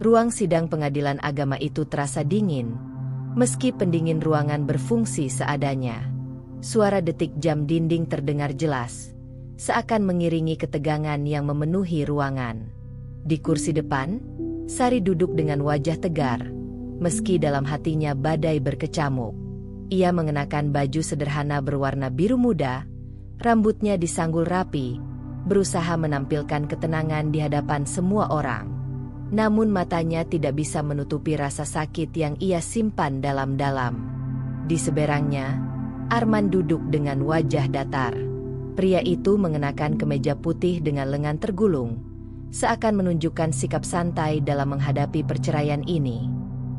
Ruang sidang pengadilan agama itu terasa dingin, meski pendingin ruangan berfungsi seadanya. Suara detik jam dinding terdengar jelas, seakan mengiringi ketegangan yang memenuhi ruangan. Di kursi depan, Sari duduk dengan wajah tegar, meski dalam hatinya badai berkecamuk. Ia mengenakan baju sederhana berwarna biru muda, rambutnya disanggul rapi, berusaha menampilkan ketenangan di hadapan semua orang. Namun matanya tidak bisa menutupi rasa sakit yang ia simpan dalam-dalam. Di seberangnya, Arman duduk dengan wajah datar. Pria itu mengenakan kemeja putih dengan lengan tergulung, seakan menunjukkan sikap santai dalam menghadapi perceraian ini.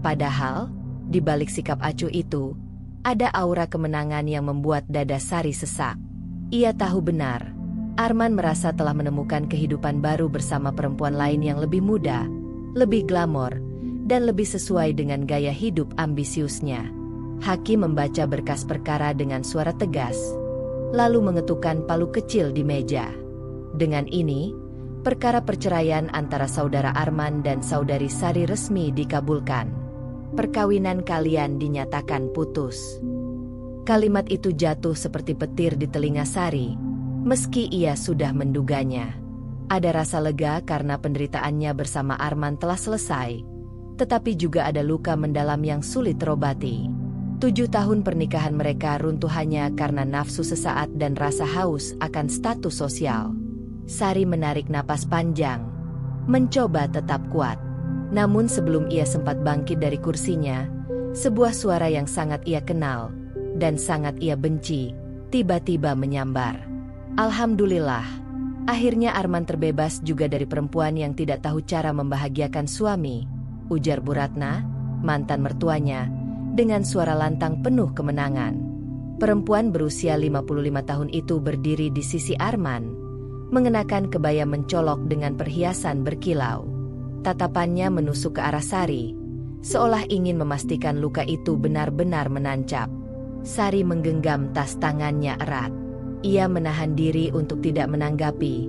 Padahal, di balik sikap acuh itu, ada aura kemenangan yang membuat dada Sari sesak. Ia tahu benar, Arman merasa telah menemukan kehidupan baru bersama perempuan lain yang lebih muda, lebih glamor, dan lebih sesuai dengan gaya hidup ambisiusnya. Hakim membaca berkas perkara dengan suara tegas, lalu mengetukkan palu kecil di meja. Dengan ini, perkara perceraian antara saudara Arman dan saudari Sari resmi dikabulkan. Perkawinan kalian dinyatakan putus. Kalimat itu jatuh seperti petir di telinga Sari, meski ia sudah menduganya. Ada rasa lega karena penderitaannya bersama Arman telah selesai, tetapi juga ada luka mendalam yang sulit terobati. 7 tahun pernikahan mereka runtuh hanya karena nafsu sesaat dan rasa haus akan status sosial. Sari menarik napas panjang, mencoba tetap kuat. Namun sebelum ia sempat bangkit dari kursinya, sebuah suara yang sangat ia kenal dan sangat ia benci, tiba-tiba menyambar. Alhamdulillah. Akhirnya Arman terbebas juga dari perempuan yang tidak tahu cara membahagiakan suami, ujar Bu Ratna, mantan mertuanya, dengan suara lantang penuh kemenangan. Perempuan berusia 55 tahun itu berdiri di sisi Arman, mengenakan kebaya mencolok dengan perhiasan berkilau. Tatapannya menusuk ke arah Sari, seolah ingin memastikan luka itu benar-benar menancap. Sari menggenggam tas tangannya erat. Ia menahan diri untuk tidak menanggapi,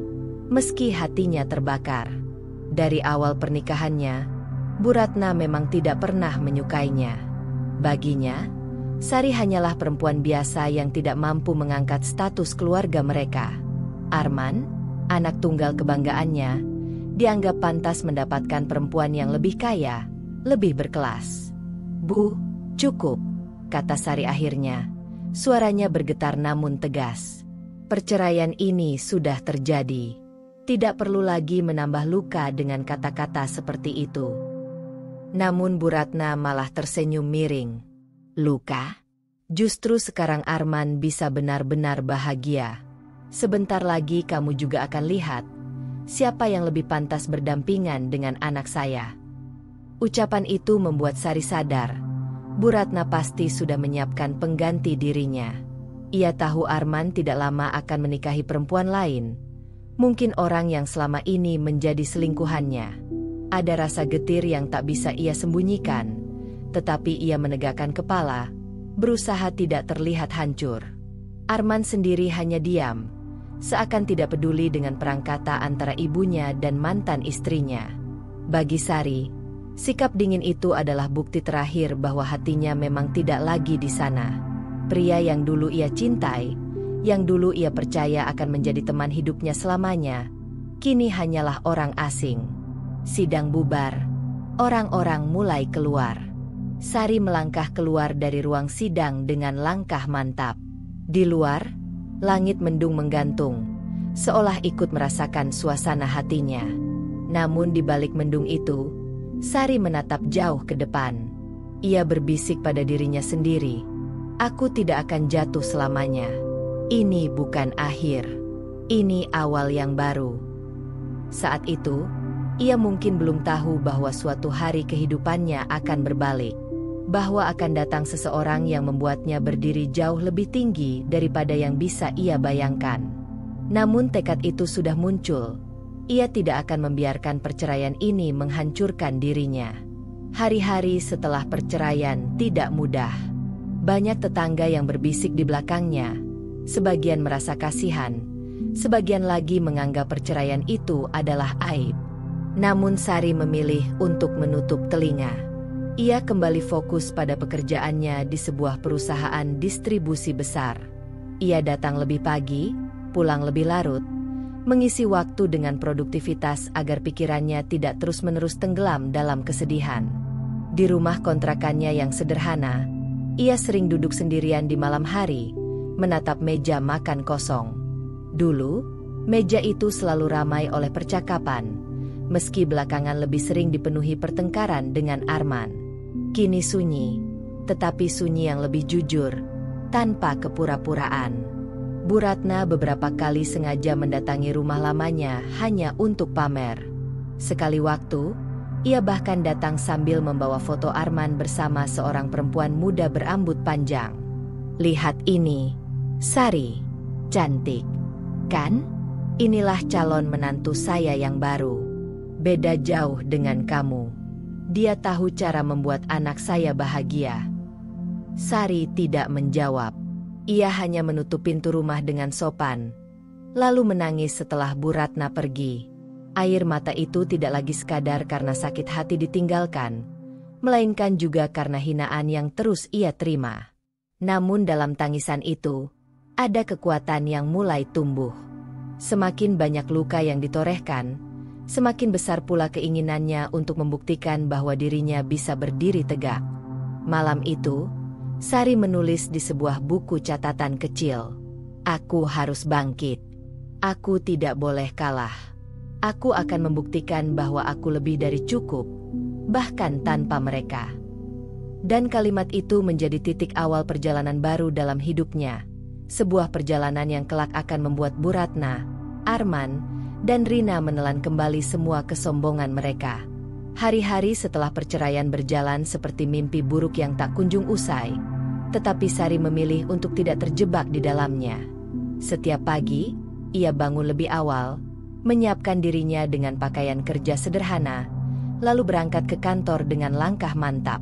meski hatinya terbakar. Dari awal pernikahannya, Bu Ratna memang tidak pernah menyukainya. Baginya, Sari hanyalah perempuan biasa yang tidak mampu mengangkat status keluarga mereka. Arman, anak tunggal kebanggaannya, dianggap pantas mendapatkan perempuan yang lebih kaya, lebih berkelas. Bu, cukup, kata Sari akhirnya. Suaranya bergetar namun tegas. Perceraian ini sudah terjadi. Tidak perlu lagi menambah luka dengan kata-kata seperti itu. Namun Bu Ratna malah tersenyum miring. Luka? Justru sekarang Arman bisa benar-benar bahagia. Sebentar lagi kamu juga akan lihat siapa yang lebih pantas berdampingan dengan anak saya. Ucapan itu membuat Sari sadar. Bu Ratna pasti sudah menyiapkan pengganti dirinya. Ia tahu Arman tidak lama akan menikahi perempuan lain. Mungkin orang yang selama ini menjadi selingkuhannya. Ada rasa getir yang tak bisa ia sembunyikan. Tetapi ia menegakkan kepala, berusaha tidak terlihat hancur. Arman sendiri hanya diam, seakan tidak peduli dengan perang kata antara ibunya dan mantan istrinya. Bagi Sari, sikap dingin itu adalah bukti terakhir bahwa hatinya memang tidak lagi di sana. Pria yang dulu ia cintai, yang dulu ia percaya akan menjadi teman hidupnya selamanya, kini hanyalah orang asing. Sidang bubar, orang-orang mulai keluar. Sari melangkah keluar dari ruang sidang dengan langkah mantap. Di luar, langit mendung menggantung, seolah ikut merasakan suasana hatinya. Namun di balik mendung itu, Sari menatap jauh ke depan. Ia berbisik pada dirinya sendiri, aku tidak akan jatuh selamanya. Ini bukan akhir. Ini awal yang baru. Saat itu, ia mungkin belum tahu bahwa suatu hari kehidupannya akan berbalik. Bahwa akan datang seseorang yang membuatnya berdiri jauh lebih tinggi daripada yang bisa ia bayangkan. Namun tekad itu sudah muncul. Ia tidak akan membiarkan perceraian ini menghancurkan dirinya. Hari-hari setelah perceraian tidak mudah. Banyak tetangga yang berbisik di belakangnya. Sebagian merasa kasihan, sebagian lagi menganggap perceraian itu adalah aib. Namun Sari memilih untuk menutup telinga. Ia kembali fokus pada pekerjaannya di sebuah perusahaan distribusi besar. Ia datang lebih pagi, pulang lebih larut, mengisi waktu dengan produktivitas agar pikirannya tidak terus-menerus tenggelam dalam kesedihan. Di rumah kontrakannya yang sederhana, ia sering duduk sendirian di malam hari, menatap meja makan kosong. Dulu, meja itu selalu ramai oleh percakapan, meski belakangan lebih sering dipenuhi pertengkaran dengan Arman. Kini sunyi, tetapi sunyi yang lebih jujur, tanpa kepura-puraan. Bu Ratna beberapa kali sengaja mendatangi rumah lamanya hanya untuk pamer. Sekali waktu, ia bahkan datang sambil membawa foto Arman bersama seorang perempuan muda berambut panjang. "Lihat ini, Sari, cantik, kan? Inilah calon menantu saya yang baru. Beda jauh dengan kamu. Dia tahu cara membuat anak saya bahagia." Sari tidak menjawab. Ia hanya menutup pintu rumah dengan sopan, lalu menangis setelah Bu Ratna pergi. Air mata itu tidak lagi sekadar karena sakit hati ditinggalkan, melainkan juga karena hinaan yang terus ia terima. Namun dalam tangisan itu, ada kekuatan yang mulai tumbuh. Semakin banyak luka yang ditorehkan, semakin besar pula keinginannya untuk membuktikan bahwa dirinya bisa berdiri tegak. Malam itu, Sari menulis di sebuah buku catatan kecil, "Aku harus bangkit. Aku tidak boleh kalah. Aku akan membuktikan bahwa aku lebih dari cukup, bahkan tanpa mereka." Dan kalimat itu menjadi titik awal perjalanan baru dalam hidupnya. Sebuah perjalanan yang kelak akan membuat Bu Ratna, Arman, dan Rina menelan kembali semua kesombongan mereka. Hari-hari setelah perceraian berjalan seperti mimpi buruk yang tak kunjung usai, tetapi Sari memilih untuk tidak terjebak di dalamnya. Setiap pagi, ia bangun lebih awal, menyiapkan dirinya dengan pakaian kerja sederhana, lalu berangkat ke kantor dengan langkah mantap.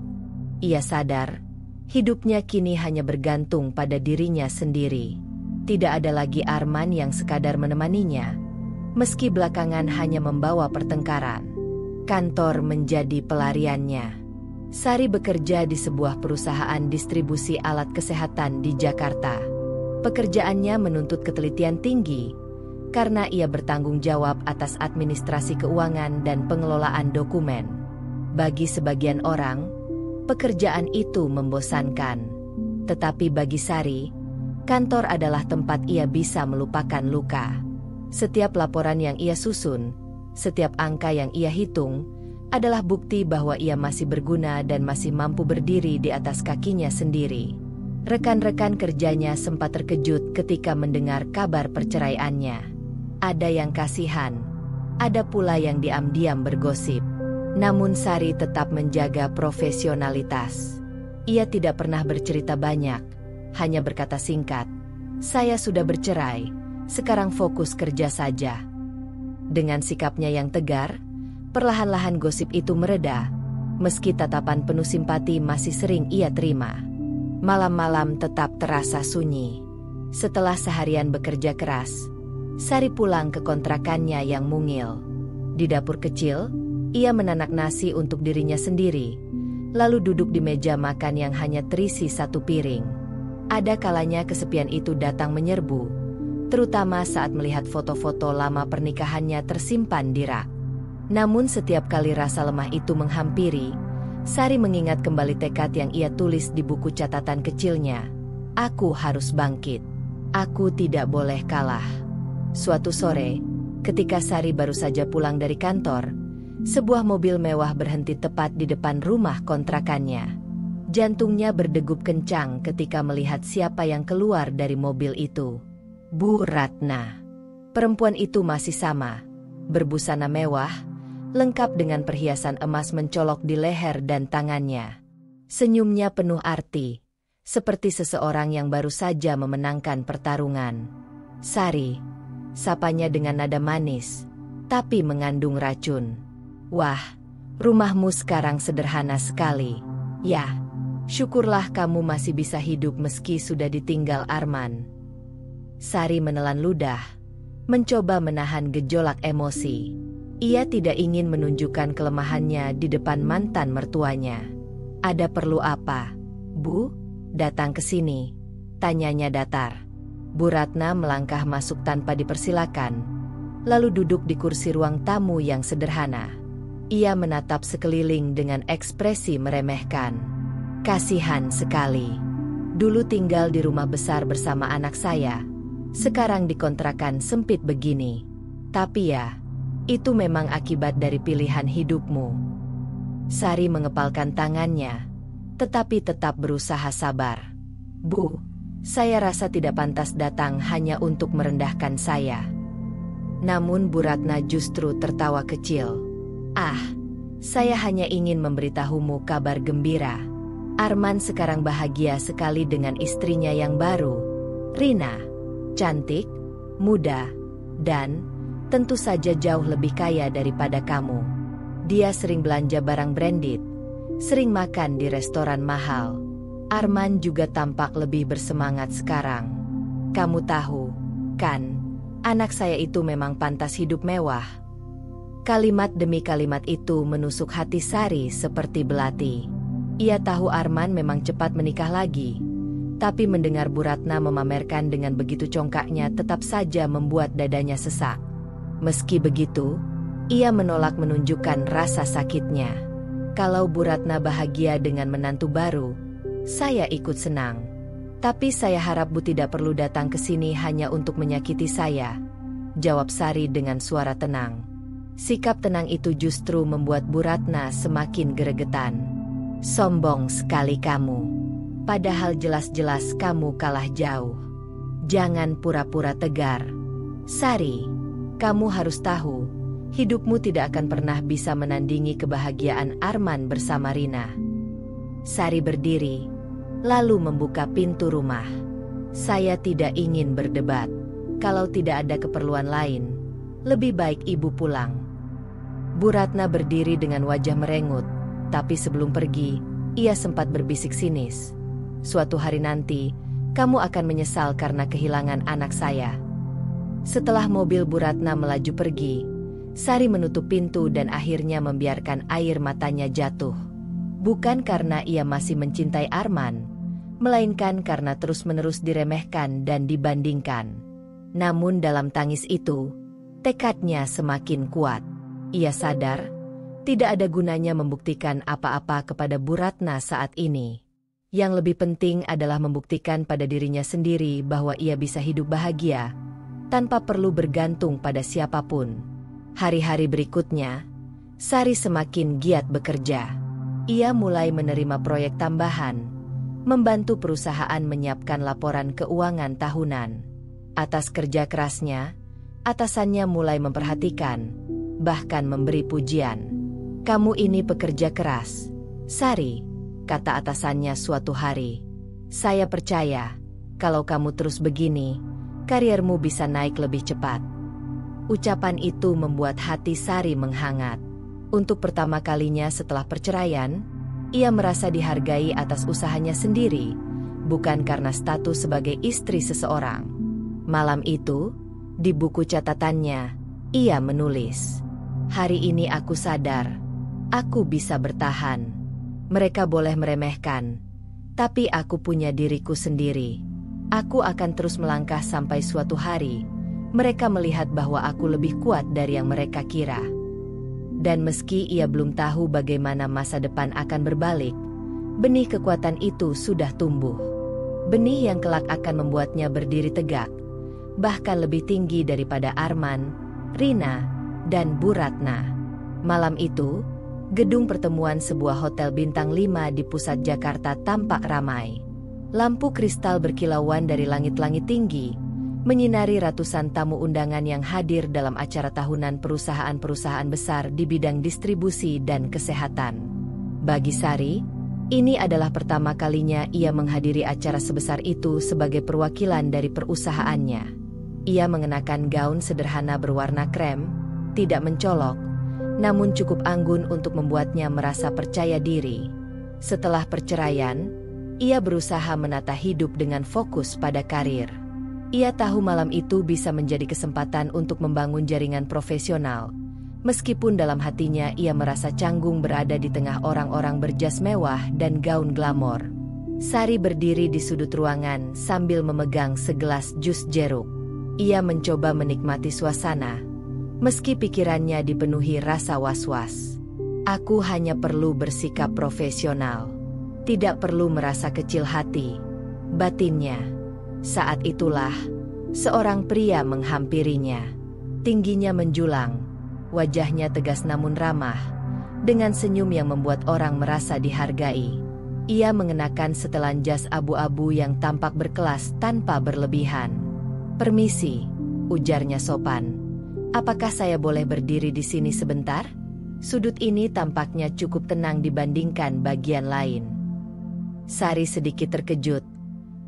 Ia sadar, hidupnya kini hanya bergantung pada dirinya sendiri. Tidak ada lagi Arman yang sekadar menemaninya, meski belakangan hanya membawa pertengkaran. Kantor menjadi pelariannya. Sari bekerja di sebuah perusahaan distribusi alat kesehatan di Jakarta. Pekerjaannya menuntut ketelitian tinggi, karena ia bertanggung jawab atas administrasi keuangan dan pengelolaan dokumen. Bagi sebagian orang, pekerjaan itu membosankan. Tetapi bagi Sari, kantor adalah tempat ia bisa melupakan luka. Setiap laporan yang ia susun, setiap angka yang ia hitung, adalah bukti bahwa ia masih berguna dan masih mampu berdiri di atas kakinya sendiri. Rekan-rekan kerjanya sempat terkejut ketika mendengar kabar perceraiannya. Ada yang kasihan, ada pula yang diam-diam bergosip. Namun Sari tetap menjaga profesionalitas. Ia tidak pernah bercerita banyak, hanya berkata singkat, "Saya sudah bercerai, sekarang fokus kerja saja." Dengan sikapnya yang tegar, perlahan-lahan gosip itu mereda, meski tatapan penuh simpati masih sering ia terima. Malam-malam tetap terasa sunyi. Setelah seharian bekerja keras, Sari pulang ke kontrakannya yang mungil. Di dapur kecil, ia menanak nasi untuk dirinya sendiri, lalu duduk di meja makan yang hanya terisi satu piring. Ada kalanya kesepian itu datang menyerbu, terutama saat melihat foto-foto lama pernikahannya tersimpan di rak. Namun setiap kali rasa lemah itu menghampiri, Sari mengingat kembali tekad yang ia tulis di buku catatan kecilnya. "Aku harus bangkit. Aku tidak boleh kalah." Suatu sore, ketika Sari baru saja pulang dari kantor, sebuah mobil mewah berhenti tepat di depan rumah kontrakannya. Jantungnya berdegup kencang ketika melihat siapa yang keluar dari mobil itu. Bu Ratna. Perempuan itu masih sama, berbusana mewah, lengkap dengan perhiasan emas mencolok di leher dan tangannya. Senyumnya penuh arti, seperti seseorang yang baru saja memenangkan pertarungan. "Sari," sapanya dengan nada manis, tapi mengandung racun. "Wah, rumahmu sekarang sederhana sekali. Ya, syukurlah kamu masih bisa hidup meski sudah ditinggal Arman." Sari menelan ludah, mencoba menahan gejolak emosi. Ia tidak ingin menunjukkan kelemahannya di depan mantan mertuanya. "Ada perlu apa, Bu? Datang ke sini?" tanyanya datar. Bu Ratna melangkah masuk tanpa dipersilakan, lalu duduk di kursi ruang tamu yang sederhana. Ia menatap sekeliling dengan ekspresi meremehkan. "Kasihan sekali. Dulu tinggal di rumah besar bersama anak saya. Sekarang dikontrakan sempit begini. Tapi ya, itu memang akibat dari pilihan hidupmu." Sari mengepalkan tangannya, tetapi tetap berusaha sabar. "Bu, saya rasa tidak pantas datang hanya untuk merendahkan saya." Namun Bu Ratna justru tertawa kecil. "Ah, saya hanya ingin memberitahumu kabar gembira. Arman sekarang bahagia sekali dengan istrinya yang baru, Rina. Cantik, muda, dan tentu saja jauh lebih kaya daripada kamu. Dia sering belanja barang branded, sering makan di restoran mahal. Arman juga tampak lebih bersemangat sekarang. Kamu tahu, kan, anak saya itu memang pantas hidup mewah." Kalimat demi kalimat itu menusuk hati Sari seperti belati. Ia tahu Arman memang cepat menikah lagi, tapi mendengar Bu Ratna memamerkan dengan begitu congkaknya tetap saja membuat dadanya sesak. Meski begitu, ia menolak menunjukkan rasa sakitnya. "Kalau Bu Ratna bahagia dengan menantu baru, saya ikut senang. Tapi saya harap Bu tidak perlu datang ke sini hanya untuk menyakiti saya," jawab Sari dengan suara tenang. Sikap tenang itu justru membuat Bu Ratna semakin gregetan. "Sombong sekali kamu. Padahal jelas-jelas kamu kalah jauh. Jangan pura-pura tegar. Sari, kamu harus tahu, hidupmu tidak akan pernah bisa menandingi kebahagiaan Arman bersama Rina." Sari berdiri, lalu membuka pintu rumah. "Saya tidak ingin berdebat. Kalau tidak ada keperluan lain, lebih baik Ibu pulang." Bu Ratna berdiri dengan wajah merengut, tapi sebelum pergi, ia sempat berbisik sinis. "Suatu hari nanti, kamu akan menyesal karena kehilangan anak saya." Setelah mobil Bu Ratna melaju pergi, Sari menutup pintu dan akhirnya membiarkan air matanya jatuh. Bukan karena ia masih mencintai Arman, melainkan karena terus-menerus diremehkan dan dibandingkan. Namun dalam tangis itu, tekadnya semakin kuat. Ia sadar, tidak ada gunanya membuktikan apa-apa kepada Bu Ratna saat ini. Yang lebih penting adalah membuktikan pada dirinya sendiri bahwa ia bisa hidup bahagia, tanpa perlu bergantung pada siapapun. Hari-hari berikutnya, Sari semakin giat bekerja. Ia mulai menerima proyek tambahan, membantu perusahaan menyiapkan laporan keuangan tahunan. Atas kerja kerasnya, atasannya mulai memperhatikan, bahkan memberi pujian. "Kamu ini pekerja keras, Sari," kata atasannya suatu hari. "Saya percaya, kalau kamu terus begini, kariermu bisa naik lebih cepat." Ucapan itu membuat hati Sari menghangat. Untuk pertama kalinya setelah perceraian, ia merasa dihargai atas usahanya sendiri, bukan karena status sebagai istri seseorang. Malam itu, di buku catatannya, ia menulis, "Hari ini aku sadar, aku bisa bertahan. Mereka boleh meremehkan, tapi aku punya diriku sendiri. Aku akan terus melangkah sampai suatu hari mereka melihat bahwa aku lebih kuat dari yang mereka kira." Dan meski ia belum tahu bagaimana masa depan akan berbalik, benih kekuatan itu sudah tumbuh. Benih yang kelak akan membuatnya berdiri tegak, bahkan lebih tinggi daripada Arman, Rina, dan Bu Ratna. Malam itu, gedung pertemuan sebuah hotel bintang 5 di pusat Jakarta tampak ramai. Lampu kristal berkilauan dari langit-langit tinggi, menyinari ratusan tamu undangan yang hadir dalam acara tahunan perusahaan-perusahaan besar di bidang distribusi dan kesehatan. Bagi Sari, ini adalah pertama kalinya ia menghadiri acara sebesar itu sebagai perwakilan dari perusahaannya. Ia mengenakan gaun sederhana berwarna krem, tidak mencolok, namun cukup anggun untuk membuatnya merasa percaya diri. Setelah perceraian, ia berusaha menata hidup dengan fokus pada karir. Ia tahu malam itu bisa menjadi kesempatan untuk membangun jaringan profesional, Meskipun dalam hatinya ia merasa canggung berada di tengah orang-orang berjas mewah dan gaun glamor. Sari berdiri di sudut ruangan sambil memegang segelas jus jeruk. Ia mencoba menikmati suasana, meski pikirannya dipenuhi rasa was-was. Aku hanya perlu bersikap profesional. Tidak perlu merasa kecil hati, batinnya. Saat itulah, seorang pria menghampirinya. Tingginya menjulang, wajahnya tegas namun ramah, dengan senyum yang membuat orang merasa dihargai. Ia mengenakan setelan jas abu-abu yang tampak berkelas tanpa berlebihan. "Permisi," ujarnya sopan. "Apakah saya boleh berdiri di sini sebentar?" Sudut ini tampaknya cukup tenang dibandingkan bagian lain. Sari sedikit terkejut,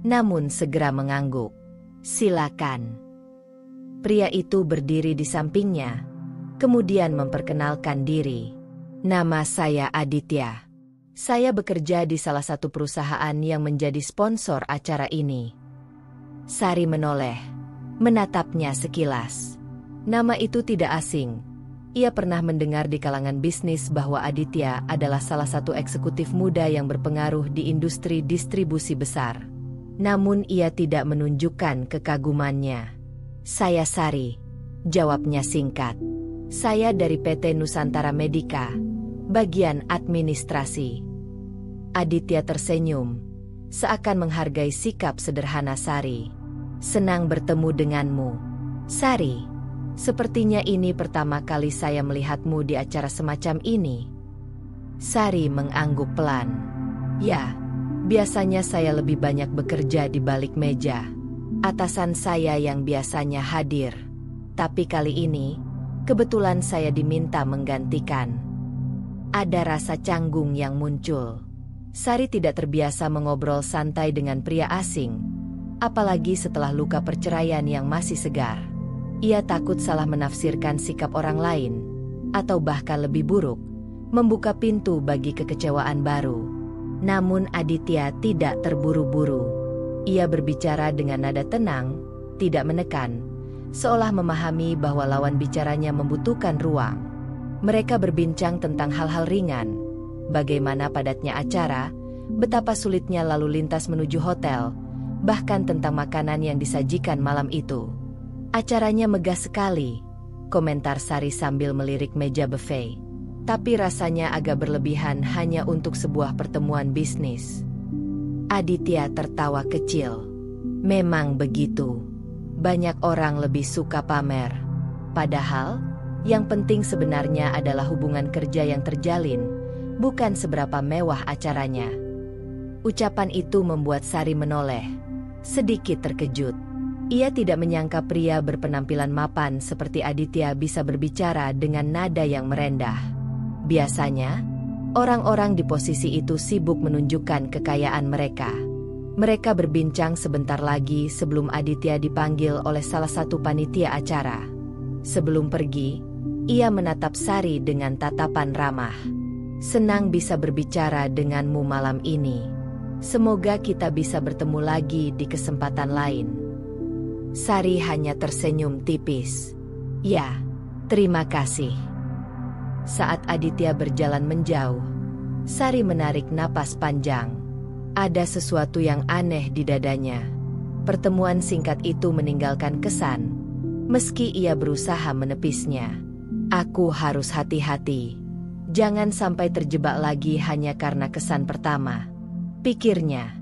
namun segera mengangguk. "Silakan." Pria itu berdiri di sampingnya, kemudian memperkenalkan diri. "Nama saya Aditya. Saya bekerja di salah satu perusahaan yang menjadi sponsor acara ini." Sari menoleh, menatapnya sekilas. Nama itu tidak asing. Ia pernah mendengar di kalangan bisnis bahwa Aditya adalah salah satu eksekutif muda yang berpengaruh di industri distribusi besar. Namun ia tidak menunjukkan kekagumannya. "Saya Sari," jawabnya singkat. "Saya dari PT Nusantara Medika, bagian administrasi." Aditya tersenyum, seakan menghargai sikap sederhana Sari. "Senang bertemu denganmu, Sari. Sepertinya ini pertama kali saya melihatmu di acara semacam ini." Sari mengangguk pelan. "Ya, biasanya saya lebih banyak bekerja di balik meja. Atasan saya yang biasanya hadir. Tapi kali ini, kebetulan saya diminta menggantikan." Ada rasa canggung yang muncul. Sari tidak terbiasa mengobrol santai dengan pria asing, apalagi setelah luka perceraian yang masih segar. Ia takut salah menafsirkan sikap orang lain, atau bahkan lebih buruk, membuka pintu bagi kekecewaan baru. Namun Aditya tidak terburu-buru. Ia berbicara dengan nada tenang, tidak menekan, seolah memahami bahwa lawan bicaranya membutuhkan ruang. Mereka berbincang tentang hal-hal ringan, bagaimana padatnya acara, betapa sulitnya lalu lintas menuju hotel, bahkan tentang makanan yang disajikan malam itu. "Acaranya megah sekali," komentar Sari sambil melirik meja buffet. "Tapi rasanya agak berlebihan hanya untuk sebuah pertemuan bisnis." Aditya tertawa kecil. "Memang begitu. Banyak orang lebih suka pamer. Padahal, yang penting sebenarnya adalah hubungan kerja yang terjalin, bukan seberapa mewah acaranya." Ucapan itu membuat Sari menoleh, sedikit terkejut. Ia tidak menyangka pria berpenampilan mapan seperti Aditya bisa berbicara dengan nada yang merendah. Biasanya, orang-orang di posisi itu sibuk menunjukkan kekayaan mereka. Mereka berbincang sebentar lagi sebelum Aditya dipanggil oleh salah satu panitia acara. Sebelum pergi, ia menatap Sari dengan tatapan ramah. "Senang bisa berbicara denganmu malam ini. Semoga kita bisa bertemu lagi di kesempatan lain." Sari hanya tersenyum tipis. "Ya, terima kasih." Saat Aditya berjalan menjauh, Sari menarik napas panjang. Ada sesuatu yang aneh di dadanya. Pertemuan singkat itu meninggalkan kesan, meski ia berusaha menepisnya. "Aku harus hati-hati. Jangan sampai terjebak lagi hanya karena kesan pertama," pikirnya.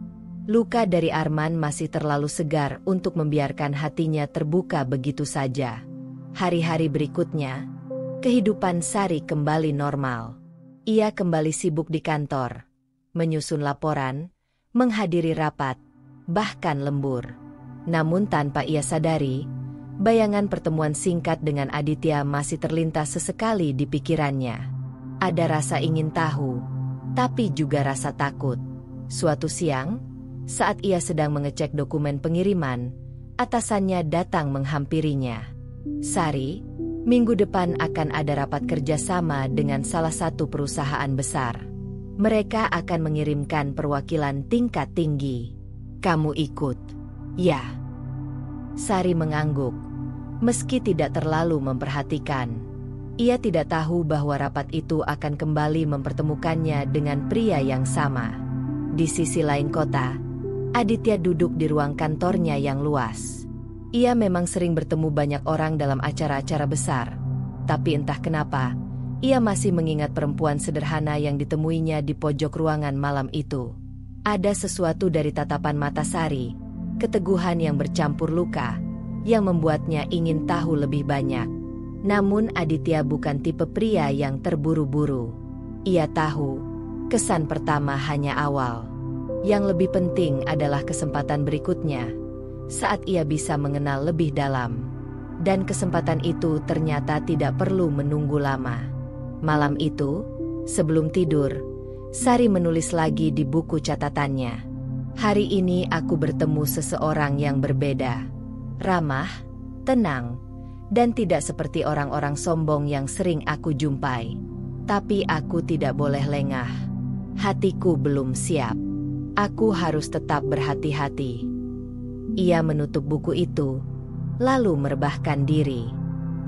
Luka dari Arman masih terlalu segar untuk membiarkan hatinya terbuka begitu saja. Hari-hari berikutnya, kehidupan Sari kembali normal. Ia kembali sibuk di kantor, menyusun laporan, menghadiri rapat, bahkan lembur. Namun tanpa ia sadari, bayangan pertemuan singkat dengan Aditya masih terlintas sesekali di pikirannya. Ada rasa ingin tahu, tapi juga rasa takut. Suatu siang, saat ia sedang mengecek dokumen pengiriman, atasannya datang menghampirinya. "Sari, minggu depan akan ada rapat kerjasama dengan salah satu perusahaan besar. Mereka akan mengirimkan perwakilan tingkat tinggi. Kamu ikut?" "Ya." Sari mengangguk, meski tidak terlalu memperhatikan. Ia tidak tahu bahwa rapat itu akan kembali mempertemukannya dengan pria yang sama. Di sisi lain kota, Aditya duduk di ruang kantornya yang luas. Ia memang sering bertemu banyak orang dalam acara-acara besar, tapi entah kenapa, ia masih mengingat perempuan sederhana yang ditemuinya di pojok ruangan malam itu. Ada sesuatu dari tatapan mata Sari, keteguhan yang bercampur luka, yang membuatnya ingin tahu lebih banyak. Namun Aditya bukan tipe pria yang terburu-buru. Ia tahu, kesan pertama hanya awal. Yang lebih penting adalah kesempatan berikutnya, saat ia bisa mengenal lebih dalam. Dan kesempatan itu ternyata tidak perlu menunggu lama. Malam itu, sebelum tidur, Sari menulis lagi di buku catatannya. Hari ini aku bertemu seseorang yang berbeda. Ramah, tenang, dan tidak seperti orang-orang sombong yang sering aku jumpai. Tapi aku tidak boleh lengah. Hatiku belum siap. Aku harus tetap berhati-hati. Ia menutup buku itu, lalu merebahkan diri.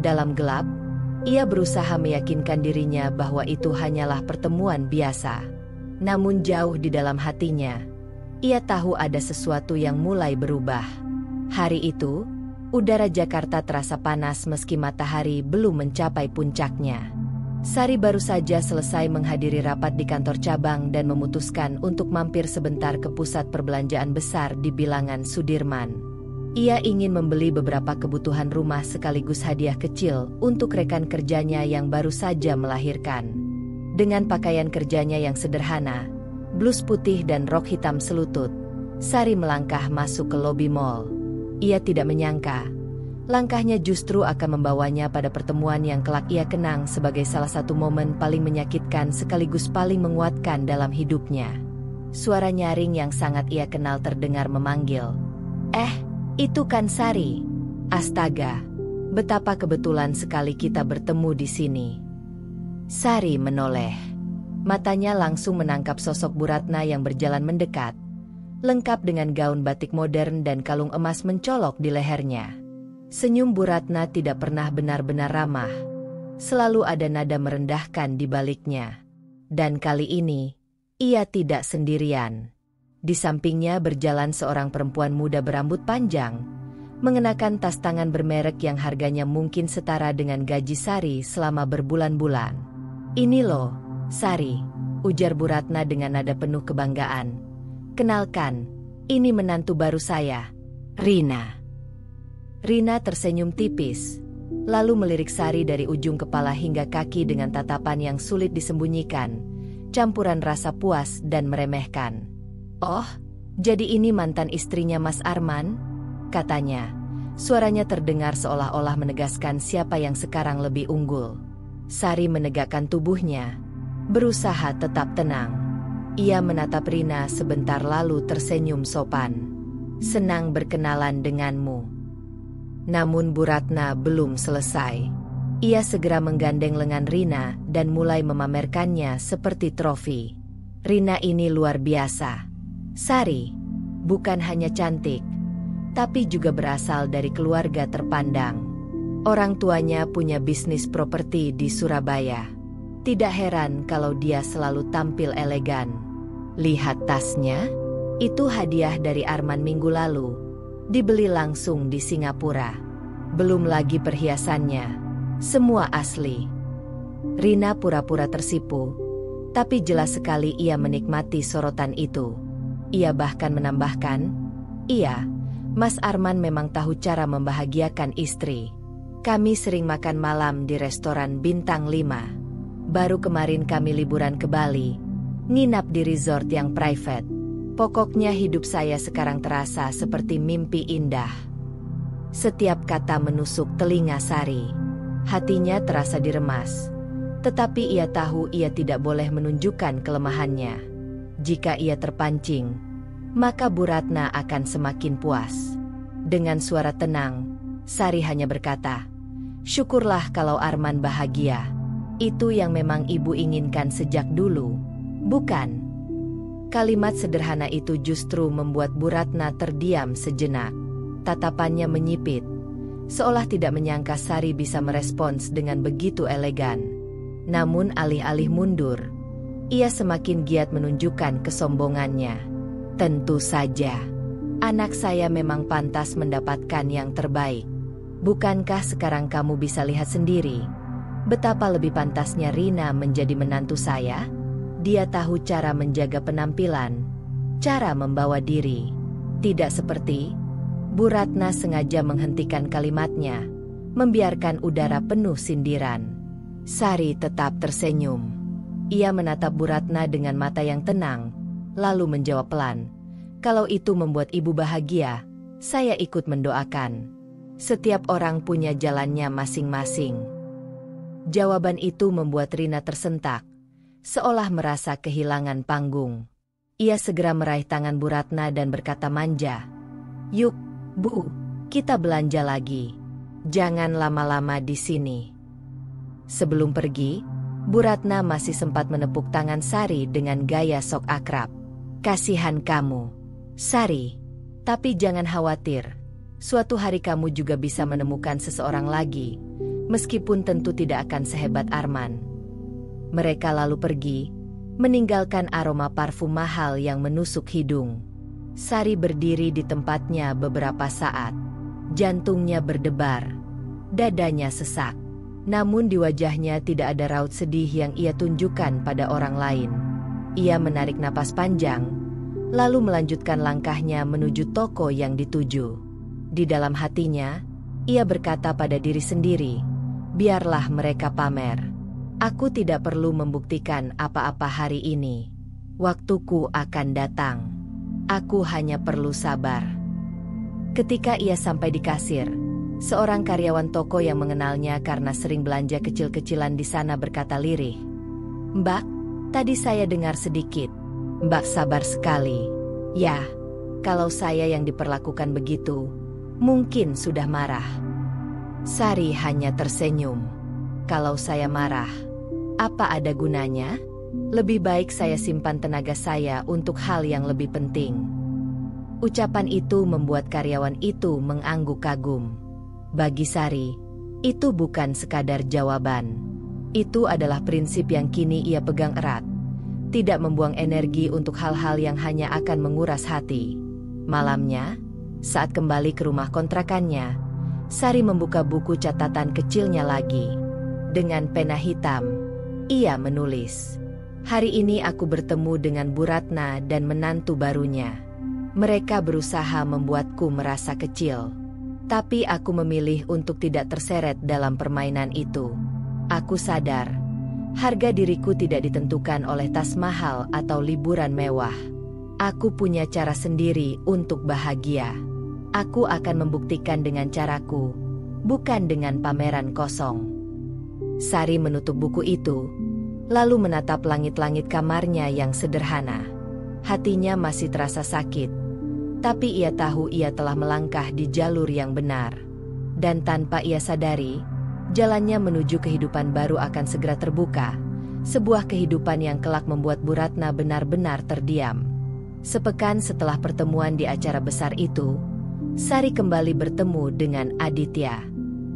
Dalam gelap, ia berusaha meyakinkan dirinya bahwa itu hanyalah pertemuan biasa. Namun jauh di dalam hatinya, ia tahu ada sesuatu yang mulai berubah. Hari itu, udara Jakarta terasa panas meski matahari belum mencapai puncaknya. Sari baru saja selesai menghadiri rapat di kantor cabang dan memutuskan untuk mampir sebentar ke pusat perbelanjaan besar di bilangan Sudirman. Ia ingin membeli beberapa kebutuhan rumah sekaligus hadiah kecil untuk rekan kerjanya yang baru saja melahirkan. Dengan pakaian kerjanya yang sederhana, blus putih dan rok hitam selutut, Sari melangkah masuk ke lobi mall. Ia tidak menyangka, langkahnya justru akan membawanya pada pertemuan yang kelak ia kenang sebagai salah satu momen paling menyakitkan sekaligus paling menguatkan dalam hidupnya. Suara nyaring yang sangat ia kenal terdengar memanggil. Itu kan Sari. Astaga, betapa kebetulan sekali kita bertemu di sini. Sari menoleh. Matanya langsung menangkap sosok Bu Ratna yang berjalan mendekat, lengkap dengan gaun batik modern dan kalung emas mencolok di lehernya. Senyum Bu Ratna tidak pernah benar-benar ramah. Selalu ada nada merendahkan di baliknya. Dan kali ini, ia tidak sendirian. Di sampingnya berjalan seorang perempuan muda berambut panjang, mengenakan tas tangan bermerek yang harganya mungkin setara dengan gaji Sari selama berbulan-bulan. Ini loh, Sari, ujar Bu Ratna dengan nada penuh kebanggaan. Kenalkan, ini menantu baru saya, Rina. Rina tersenyum tipis, lalu melirik Sari dari ujung kepala hingga kaki dengan tatapan yang sulit disembunyikan, campuran rasa puas dan meremehkan. Oh, jadi ini mantan istrinya Mas Arman? Katanya. Suaranya terdengar seolah-olah menegaskan siapa yang sekarang lebih unggul. Sari menegakkan tubuhnya, berusaha tetap tenang. Ia menatap Rina sebentar lalu tersenyum sopan. Senang berkenalan denganmu. Namun Bu Ratna belum selesai. Ia segera menggandeng lengan Rina dan mulai memamerkannya seperti trofi. Rina ini luar biasa. Sari, bukan hanya cantik, tapi juga berasal dari keluarga terpandang. Orang tuanya punya bisnis properti di Surabaya. Tidak heran kalau dia selalu tampil elegan. Lihat tasnya, itu hadiah dari Arman minggu lalu. Dibeli langsung di Singapura. Belum lagi perhiasannya, semua asli. Rina pura-pura tersipu, tapi jelas sekali ia menikmati sorotan itu. Ia bahkan menambahkan, iya, Mas Arman memang tahu cara membahagiakan istri. Kami sering makan malam di restoran bintang 5. Baru kemarin kami liburan ke Bali, nginap di resort yang private. Pokoknya hidup saya sekarang terasa seperti mimpi indah. Setiap kata menusuk telinga Sari. Hatinya terasa diremas. Tetapi ia tahu ia tidak boleh menunjukkan kelemahannya. Jika ia terpancing, maka Bu Ratna akan semakin puas. Dengan suara tenang, Sari hanya berkata, "Syukurlah kalau Arman bahagia. Itu yang memang ibu inginkan sejak dulu, bukan?" Kalimat sederhana itu justru membuat Bu Ratna terdiam sejenak. Tatapannya menyipit, seolah tidak menyangka Sari bisa merespons dengan begitu elegan. Namun alih-alih mundur, ia semakin giat menunjukkan kesombongannya. Tentu saja, anak saya memang pantas mendapatkan yang terbaik. Bukankah sekarang kamu bisa lihat sendiri betapa lebih pantasnya Rina menjadi menantu saya? Dia tahu cara menjaga penampilan, cara membawa diri. Tidak seperti... Bu Ratna sengaja menghentikan kalimatnya, membiarkan udara penuh sindiran. Sari tetap tersenyum. Ia menatap Bu Ratna dengan mata yang tenang, lalu menjawab pelan, "Kalau itu membuat ibu bahagia, saya ikut mendoakan. Setiap orang punya jalannya masing-masing." Jawaban itu membuat Rina tersentak, seolah merasa kehilangan panggung. Ia segera meraih tangan Bu Ratna dan berkata manja, "Yuk, Bu, kita belanja lagi. Jangan lama-lama di sini." Sebelum pergi, Bu Ratna masih sempat menepuk tangan Sari dengan gaya sok akrab. "Kasihan kamu, Sari. Tapi jangan khawatir. Suatu hari kamu juga bisa menemukan seseorang lagi, meskipun tentu tidak akan sehebat Arman." Mereka lalu pergi, meninggalkan aroma parfum mahal yang menusuk hidung. Sari berdiri di tempatnya beberapa saat. Jantungnya berdebar, dadanya sesak. Namun di wajahnya tidak ada raut sedih yang ia tunjukkan pada orang lain. Ia menarik napas panjang, lalu melanjutkan langkahnya menuju toko yang dituju. Di dalam hatinya, ia berkata pada diri sendiri, "Biarlah mereka pamer. Aku tidak perlu membuktikan apa-apa hari ini. Waktuku akan datang. Aku hanya perlu sabar." Ketika ia sampai di kasir, seorang karyawan toko yang mengenalnya karena sering belanja kecil-kecilan di sana berkata lirih, "Mbak, tadi saya dengar sedikit. Mbak sabar sekali. Ya, kalau saya yang diperlakukan begitu, mungkin sudah marah." Sari hanya tersenyum. "Kalau saya marah, apa ada gunanya? Lebih baik saya simpan tenaga saya untuk hal yang lebih penting." Ucapan itu membuat karyawan itu mengangguk kagum. Bagi Sari, itu bukan sekadar jawaban. Itu adalah prinsip yang kini ia pegang erat. Tidak membuang energi untuk hal-hal yang hanya akan menguras hati. Malamnya, saat kembali ke rumah kontrakannya, Sari membuka buku catatan kecilnya lagi. Dengan pena hitam, ia menulis, "Hari ini aku bertemu dengan Bu Ratna dan menantu barunya. Mereka berusaha membuatku merasa kecil. Tapi aku memilih untuk tidak terseret dalam permainan itu. Aku sadar, harga diriku tidak ditentukan oleh tas mahal atau liburan mewah. Aku punya cara sendiri untuk bahagia. Aku akan membuktikan dengan caraku, bukan dengan pameran kosong." Sari menutup buku itu, lalu menatap langit-langit kamarnya yang sederhana. Hatinya masih terasa sakit, tapi ia tahu ia telah melangkah di jalur yang benar. Dan tanpa ia sadari, jalannya menuju kehidupan baru akan segera terbuka, sebuah kehidupan yang kelak membuat Bu Ratna benar-benar terdiam. Sepekan setelah pertemuan di acara besar itu, Sari kembali bertemu dengan Aditya.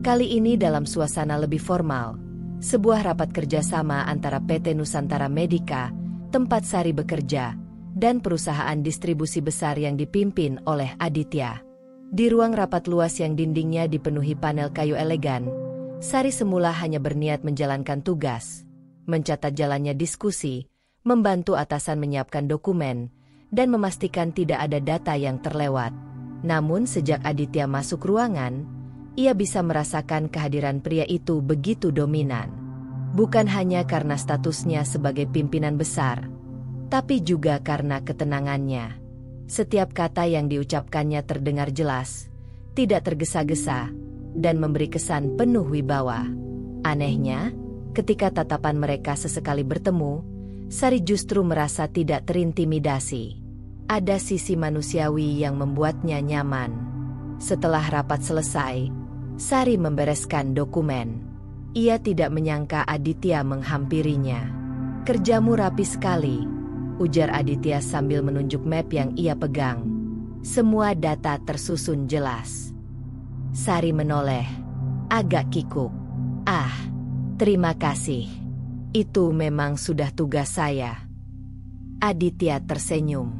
Kali ini dalam suasana lebih formal, sebuah rapat kerjasama antara PT Nusantara Medica, tempat Sari bekerja, dan perusahaan distribusi besar yang dipimpin oleh Aditya. Di ruang rapat luas yang dindingnya dipenuhi panel kayu elegan, Sari semula hanya berniat menjalankan tugas, mencatat jalannya diskusi, membantu atasan menyiapkan dokumen, dan memastikan tidak ada data yang terlewat. Namun sejak Aditya masuk ruangan, ia bisa merasakan kehadiran pria itu begitu dominan. Bukan hanya karena statusnya sebagai pimpinan besar, tapi juga karena ketenangannya. Setiap kata yang diucapkannya terdengar jelas, tidak tergesa-gesa, dan memberi kesan penuh wibawa. Anehnya, ketika tatapan mereka sesekali bertemu, Sari justru merasa tidak terintimidasi. Ada sisi manusiawi yang membuatnya nyaman. Setelah rapat selesai, Sari membereskan dokumen. Ia tidak menyangka Aditya menghampirinya. "Kerjamu rapi sekali," ujar Aditya sambil menunjuk map yang ia pegang. "Semua data tersusun jelas." Sari menoleh, agak kikuk. Ah, terima kasih. Itu memang sudah tugas saya. Aditya tersenyum.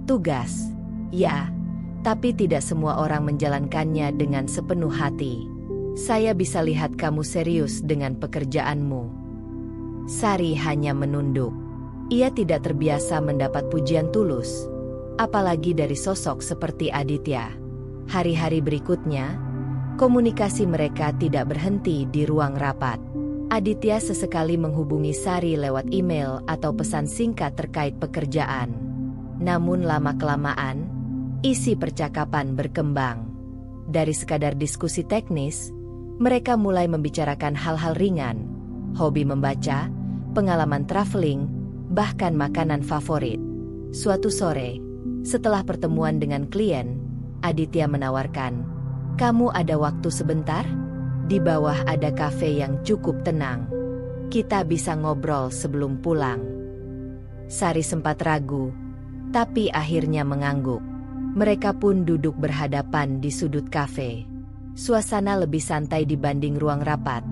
Tugas? Ya, tapi tidak semua orang menjalankannya dengan sepenuh hati. Saya bisa lihat kamu serius dengan pekerjaanmu. Sari hanya menunduk. Ia tidak terbiasa mendapat pujian tulus, apalagi dari sosok seperti Aditya. Hari-hari berikutnya, komunikasi mereka tidak berhenti di ruang rapat. Aditya sesekali menghubungi Sari lewat email atau pesan singkat terkait pekerjaan. Namun lama-kelamaan, isi percakapan berkembang. Dari sekadar diskusi teknis, mereka mulai membicarakan hal-hal ringan, hobi membaca, pengalaman traveling, bahkan makanan favorit. Suatu sore, setelah pertemuan dengan klien, Aditya menawarkan, "Kamu ada waktu sebentar? Di bawah ada kafe yang cukup tenang. Kita bisa ngobrol sebelum pulang." Sari sempat ragu, tapi akhirnya mengangguk. Mereka pun duduk berhadapan di sudut kafe. Suasana lebih santai dibanding ruang rapat.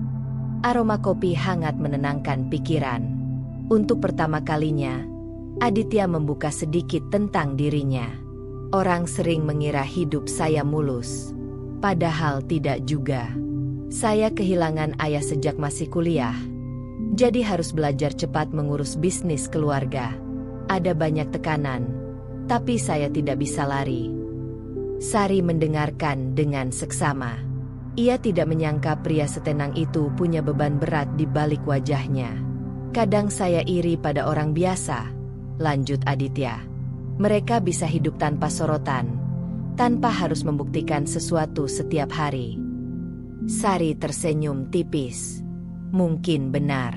Aroma kopi hangat menenangkan pikiran. Untuk pertama kalinya, Aditya membuka sedikit tentang dirinya. Orang sering mengira hidup saya mulus. Padahal tidak juga. Saya kehilangan ayah sejak masih kuliah. Jadi harus belajar cepat mengurus bisnis keluarga. Ada banyak tekanan, tapi saya tidak bisa lari. Sari mendengarkan dengan seksama. Ia tidak menyangka pria setenang itu punya beban berat di balik wajahnya. "Kadang saya iri pada orang biasa," lanjut Aditya. "Mereka bisa hidup tanpa sorotan, tanpa harus membuktikan sesuatu setiap hari." Sari tersenyum tipis. Mungkin benar.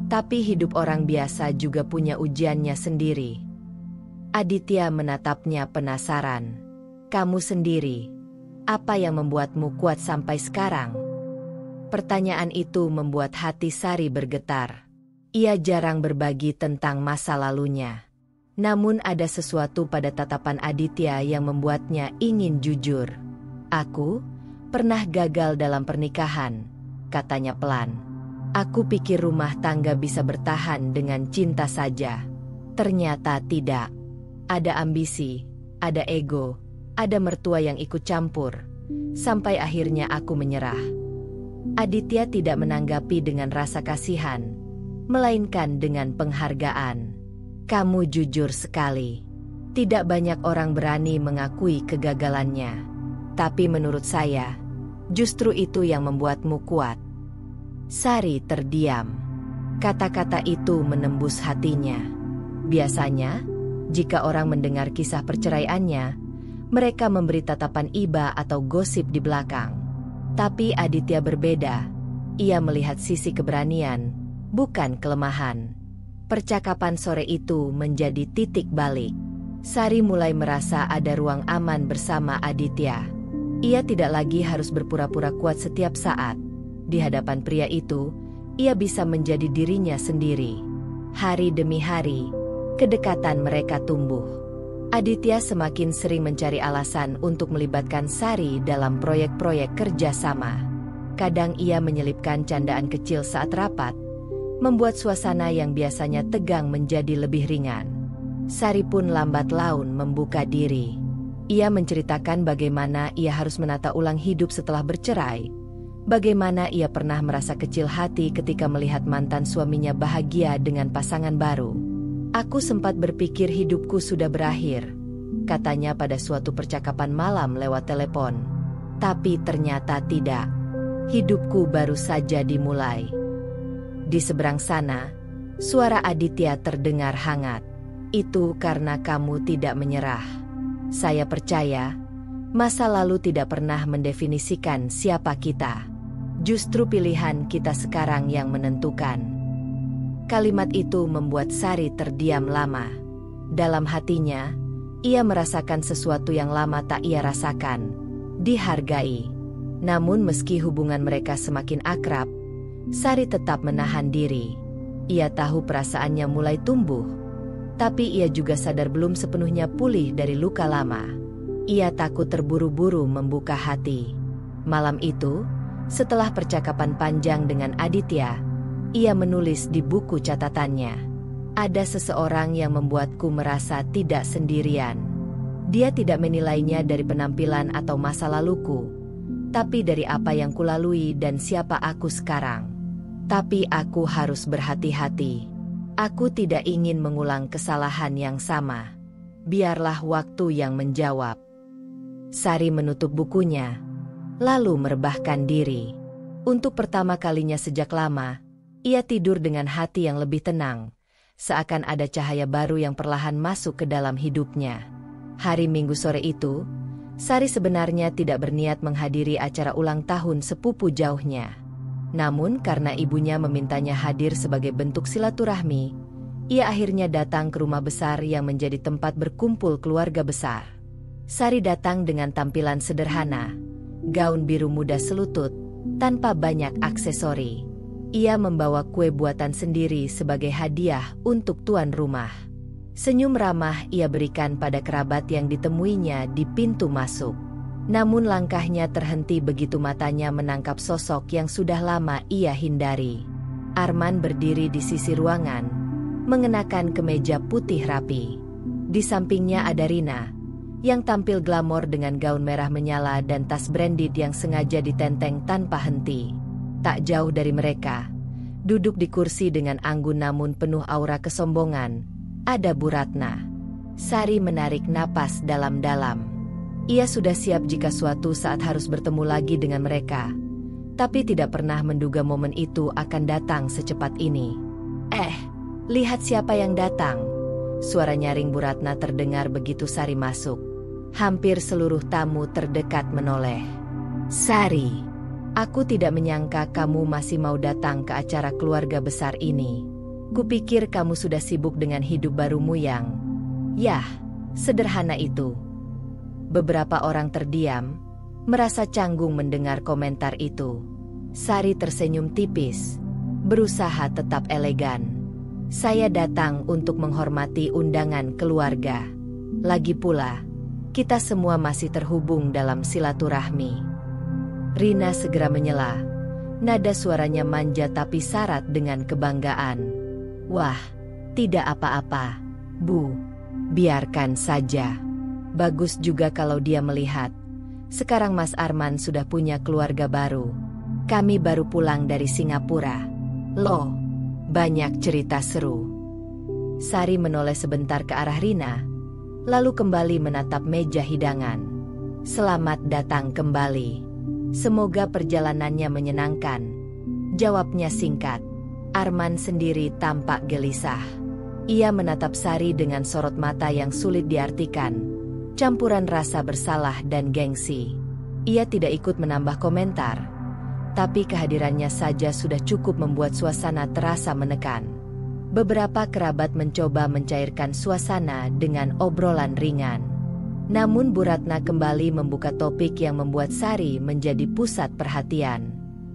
Tapi hidup orang biasa juga punya ujiannya sendiri. Aditya menatapnya penasaran. "Kamu sendiri, apa yang membuatmu kuat sampai sekarang?" Pertanyaan itu membuat hati Sari bergetar. Ia jarang berbagi tentang masa lalunya. Namun ada sesuatu pada tatapan Aditya yang membuatnya ingin jujur. "Aku pernah gagal dalam pernikahan," katanya pelan. "Aku pikir rumah tangga bisa bertahan dengan cinta saja. Ternyata tidak. Ada ambisi, ada ego, ada mertua yang ikut campur. Sampai akhirnya aku menyerah." Aditya tidak menanggapi dengan rasa kasihan, melainkan dengan penghargaan. "Kamu jujur sekali. Tidak banyak orang berani mengakui kegagalannya. Tapi menurut saya, justru itu yang membuatmu kuat." Sari terdiam. Kata-kata itu menembus hatinya. Biasanya, jika orang mendengar kisah perceraiannya, mereka memberi tatapan iba atau gosip di belakang. Tapi Aditya berbeda. Ia melihat sisi keberanian, bukan kelemahan. Percakapan sore itu menjadi titik balik. Sari mulai merasa ada ruang aman bersama Aditya. Ia tidak lagi harus berpura-pura kuat setiap saat. Di hadapan pria itu, ia bisa menjadi dirinya sendiri. Hari demi hari, kedekatan mereka tumbuh. Aditya semakin sering mencari alasan untuk melibatkan Sari dalam proyek-proyek kerjasama. Kadang ia menyelipkan candaan kecil saat rapat, membuat suasana yang biasanya tegang menjadi lebih ringan. Sari pun lambat laun membuka diri. Ia menceritakan bagaimana ia harus menata ulang hidup setelah bercerai, bagaimana ia pernah merasa kecil hati ketika melihat mantan suaminya bahagia dengan pasangan baru. "Aku sempat berpikir hidupku sudah berakhir," katanya pada suatu percakapan malam lewat telepon. "Tapi ternyata tidak. Hidupku baru saja dimulai." Di seberang sana, suara Aditya terdengar hangat. "Itu karena kamu tidak menyerah. Saya percaya, masa lalu tidak pernah mendefinisikan siapa kita. Justru pilihan kita sekarang yang menentukan." Kalimat itu membuat Sari terdiam lama. Dalam hatinya, ia merasakan sesuatu yang lama tak ia rasakan. Dihargai. Namun meski hubungan mereka semakin akrab, Sari tetap menahan diri. Ia tahu perasaannya mulai tumbuh, tapi ia juga sadar belum sepenuhnya pulih dari luka lama. Ia takut terburu-buru membuka hati. Malam itu, setelah percakapan panjang dengan Aditya, ia menulis di buku catatannya, "Ada seseorang yang membuatku merasa tidak sendirian. Dia tidak menilainya dari penampilan atau masa laluku, tapi dari apa yang kulalui dan siapa aku sekarang. Tapi aku harus berhati-hati. Aku tidak ingin mengulang kesalahan yang sama. Biarlah waktu yang menjawab." Sari menutup bukunya, lalu merebahkan diri. Untuk pertama kalinya sejak lama, ia tidur dengan hati yang lebih tenang, seakan ada cahaya baru yang perlahan masuk ke dalam hidupnya. Hari Minggu sore itu, Sari sebenarnya tidak berniat menghadiri acara ulang tahun sepupu jauhnya. Namun karena ibunya memintanya hadir sebagai bentuk silaturahmi, ia akhirnya datang ke rumah besar yang menjadi tempat berkumpul keluarga besar. Sari datang dengan tampilan sederhana, gaun biru muda selutut, tanpa banyak aksesori. Ia membawa kue buatan sendiri sebagai hadiah untuk tuan rumah. Senyum ramah ia berikan pada kerabat yang ditemuinya di pintu masuk. Namun langkahnya terhenti begitu matanya menangkap sosok yang sudah lama ia hindari. Arman berdiri di sisi ruangan, mengenakan kemeja putih rapi. Di sampingnya ada Rina, yang tampil glamor dengan gaun merah menyala dan tas branded yang sengaja ditenteng tanpa henti. Tak jauh dari mereka, duduk di kursi dengan anggun namun penuh aura kesombongan, ada Bu Ratna. Sari menarik napas dalam-dalam. Ia sudah siap jika suatu saat harus bertemu lagi dengan mereka, tapi tidak pernah menduga momen itu akan datang secepat ini. Lihat siapa yang datang." Suara nyaring Bu Ratna terdengar begitu Sari masuk. Hampir seluruh tamu terdekat menoleh. "Sari, aku tidak menyangka kamu masih mau datang ke acara keluarga besar ini. Kupikir kamu sudah sibuk dengan hidup barumu yang, yah, sederhana itu." Beberapa orang terdiam, merasa canggung mendengar komentar itu. Sari tersenyum tipis, berusaha tetap elegan. "Saya datang untuk menghormati undangan keluarga. Lagi pula, kita semua masih terhubung dalam silaturahmi." Rina segera menyela. Nada suaranya manja tapi syarat dengan kebanggaan. "Wah, tidak apa-apa, Bu. Biarkan saja. Bagus juga kalau dia melihat. Sekarang Mas Arman sudah punya keluarga baru. Kami baru pulang dari Singapura. Loh, banyak cerita seru." Sari menoleh sebentar ke arah Rina, lalu kembali menatap meja hidangan. "Selamat datang kembali. Semoga perjalanannya menyenangkan," jawabnya singkat. Arman sendiri tampak gelisah. Ia menatap Sari dengan sorot mata yang sulit diartikan, campuran rasa bersalah dan gengsi. Ia tidak ikut menambah komentar, tapi kehadirannya saja sudah cukup membuat suasana terasa menekan. Beberapa kerabat mencoba mencairkan suasana dengan obrolan ringan. Namun Bu Ratna kembali membuka topik yang membuat Sari menjadi pusat perhatian.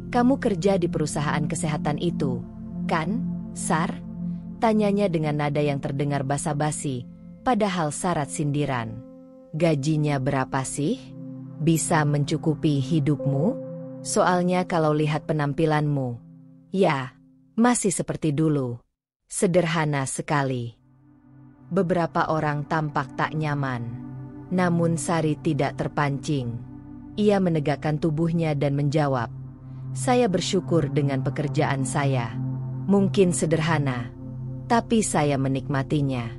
"Kamu kerja di perusahaan kesehatan itu, kan, Sar?" tanyanya dengan nada yang terdengar basa-basi, padahal syarat sindiran. "Gajinya berapa sih? Bisa mencukupi hidupmu? Soalnya kalau lihat penampilanmu, ya, masih seperti dulu. Sederhana sekali." Beberapa orang tampak tak nyaman. Namun Sari tidak terpancing. Ia menegakkan tubuhnya dan menjawab, "Saya bersyukur dengan pekerjaan saya. Mungkin sederhana, tapi saya menikmatinya.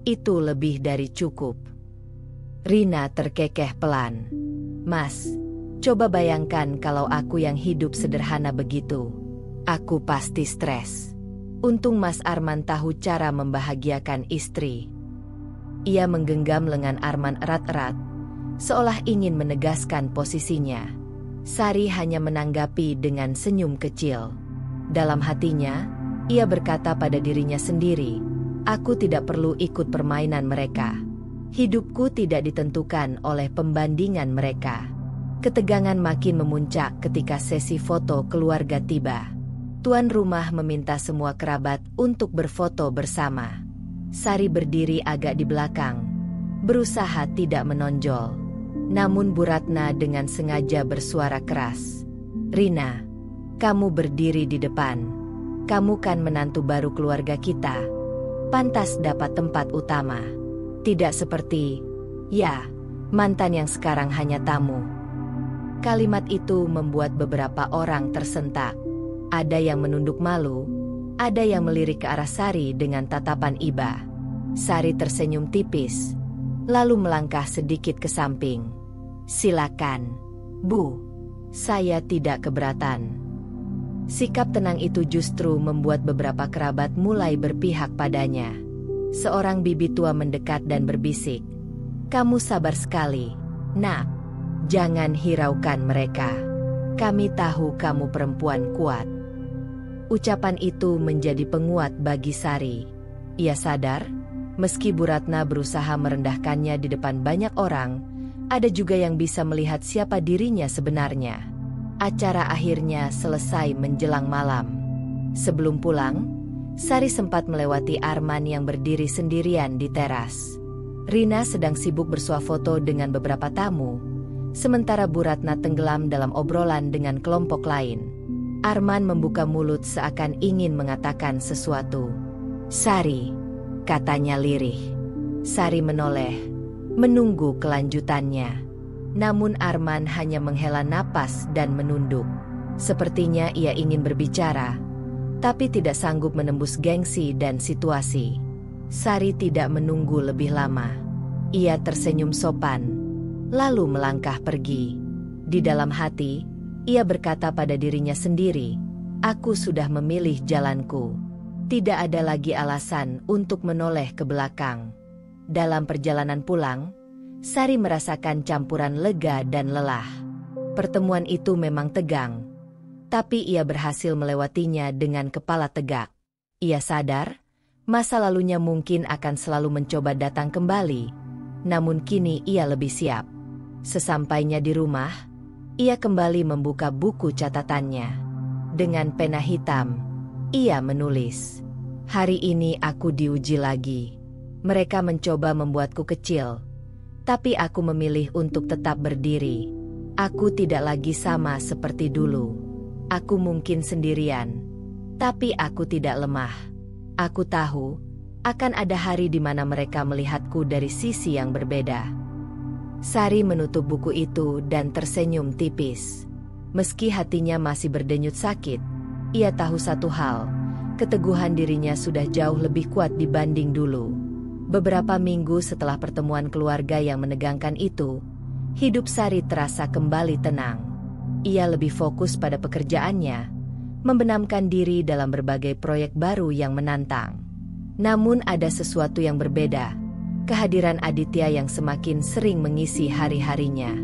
Itu lebih dari cukup." Rina terkekeh pelan. "Mas, coba bayangkan kalau aku yang hidup sederhana begitu. Aku pasti stres. Untung Mas Arman tahu cara membahagiakan istri." Ia menggenggam lengan Arman erat-erat, seolah ingin menegaskan posisinya. Sari hanya menanggapi dengan senyum kecil. Dalam hatinya, ia berkata pada dirinya sendiri, "Aku tidak perlu ikut permainan mereka. Hidupku tidak ditentukan oleh pembandingan mereka." Ketegangan makin memuncak ketika sesi foto keluarga tiba. Tuan rumah meminta semua kerabat untuk berfoto bersama. Sari berdiri agak di belakang, berusaha tidak menonjol. Namun Bu Ratna dengan sengaja bersuara keras. "Rina, kamu berdiri di depan. Kamu kan menantu baru keluarga kita. Pantas dapat tempat utama. Tidak seperti, ya, mantan yang sekarang hanya tamu." Kalimat itu membuat beberapa orang tersentak. Ada yang menunduk malu, ada yang melirik ke arah Sari dengan tatapan iba. Sari tersenyum tipis, lalu melangkah sedikit ke samping. "Silakan, Bu. Saya tidak keberatan." Sikap tenang itu justru membuat beberapa kerabat mulai berpihak padanya. Seorang bibi tua mendekat dan berbisik, "Kamu sabar sekali, Nak. Jangan hiraukan mereka. Kami tahu kamu perempuan kuat." Ucapan itu menjadi penguat bagi Sari. Ia sadar, meski Bu Ratna berusaha merendahkannya di depan banyak orang, ada juga yang bisa melihat siapa dirinya sebenarnya. Acara akhirnya selesai menjelang malam. Sebelum pulang, Sari sempat melewati Arman yang berdiri sendirian di teras. Rina sedang sibuk bersuah foto dengan beberapa tamu, sementara Bu Ratna tenggelam dalam obrolan dengan kelompok lain. Arman membuka mulut seakan ingin mengatakan sesuatu. "Sari," katanya lirih. Sari menoleh, menunggu kelanjutannya. Namun Arman hanya menghela napas dan menunduk. Sepertinya ia ingin berbicara, tapi tidak sanggup menembus gengsi dan situasi. Sari tidak menunggu lebih lama. Ia tersenyum sopan, lalu melangkah pergi. Di dalam hati, ia berkata pada dirinya sendiri, "Aku sudah memilih jalanku. Tidak ada lagi alasan untuk menoleh ke belakang." Dalam perjalanan pulang, Sari merasakan campuran lega dan lelah. Pertemuan itu memang tegang, tapi ia berhasil melewatinya dengan kepala tegak. Ia sadar, masa lalunya mungkin akan selalu mencoba datang kembali, namun kini ia lebih siap. Sesampainya di rumah, ia kembali membuka buku catatannya. Dengan pena hitam, ia menulis, "Hari ini aku diuji lagi. Mereka mencoba membuatku kecil, tapi aku memilih untuk tetap berdiri. Aku tidak lagi sama seperti dulu. Aku mungkin sendirian, tapi aku tidak lemah. Aku tahu, akan ada hari di mana mereka melihatku dari sisi yang berbeda." Sari menutup buku itu dan tersenyum tipis. Meski hatinya masih berdenyut sakit, ia tahu satu hal, keteguhan dirinya sudah jauh lebih kuat dibanding dulu. Beberapa minggu setelah pertemuan keluarga yang menegangkan itu, hidup Sari terasa kembali tenang. Ia lebih fokus pada pekerjaannya, membenamkan diri dalam berbagai proyek baru yang menantang. Namun ada sesuatu yang berbeda. Kehadiran Aditya yang semakin sering mengisi hari-harinya.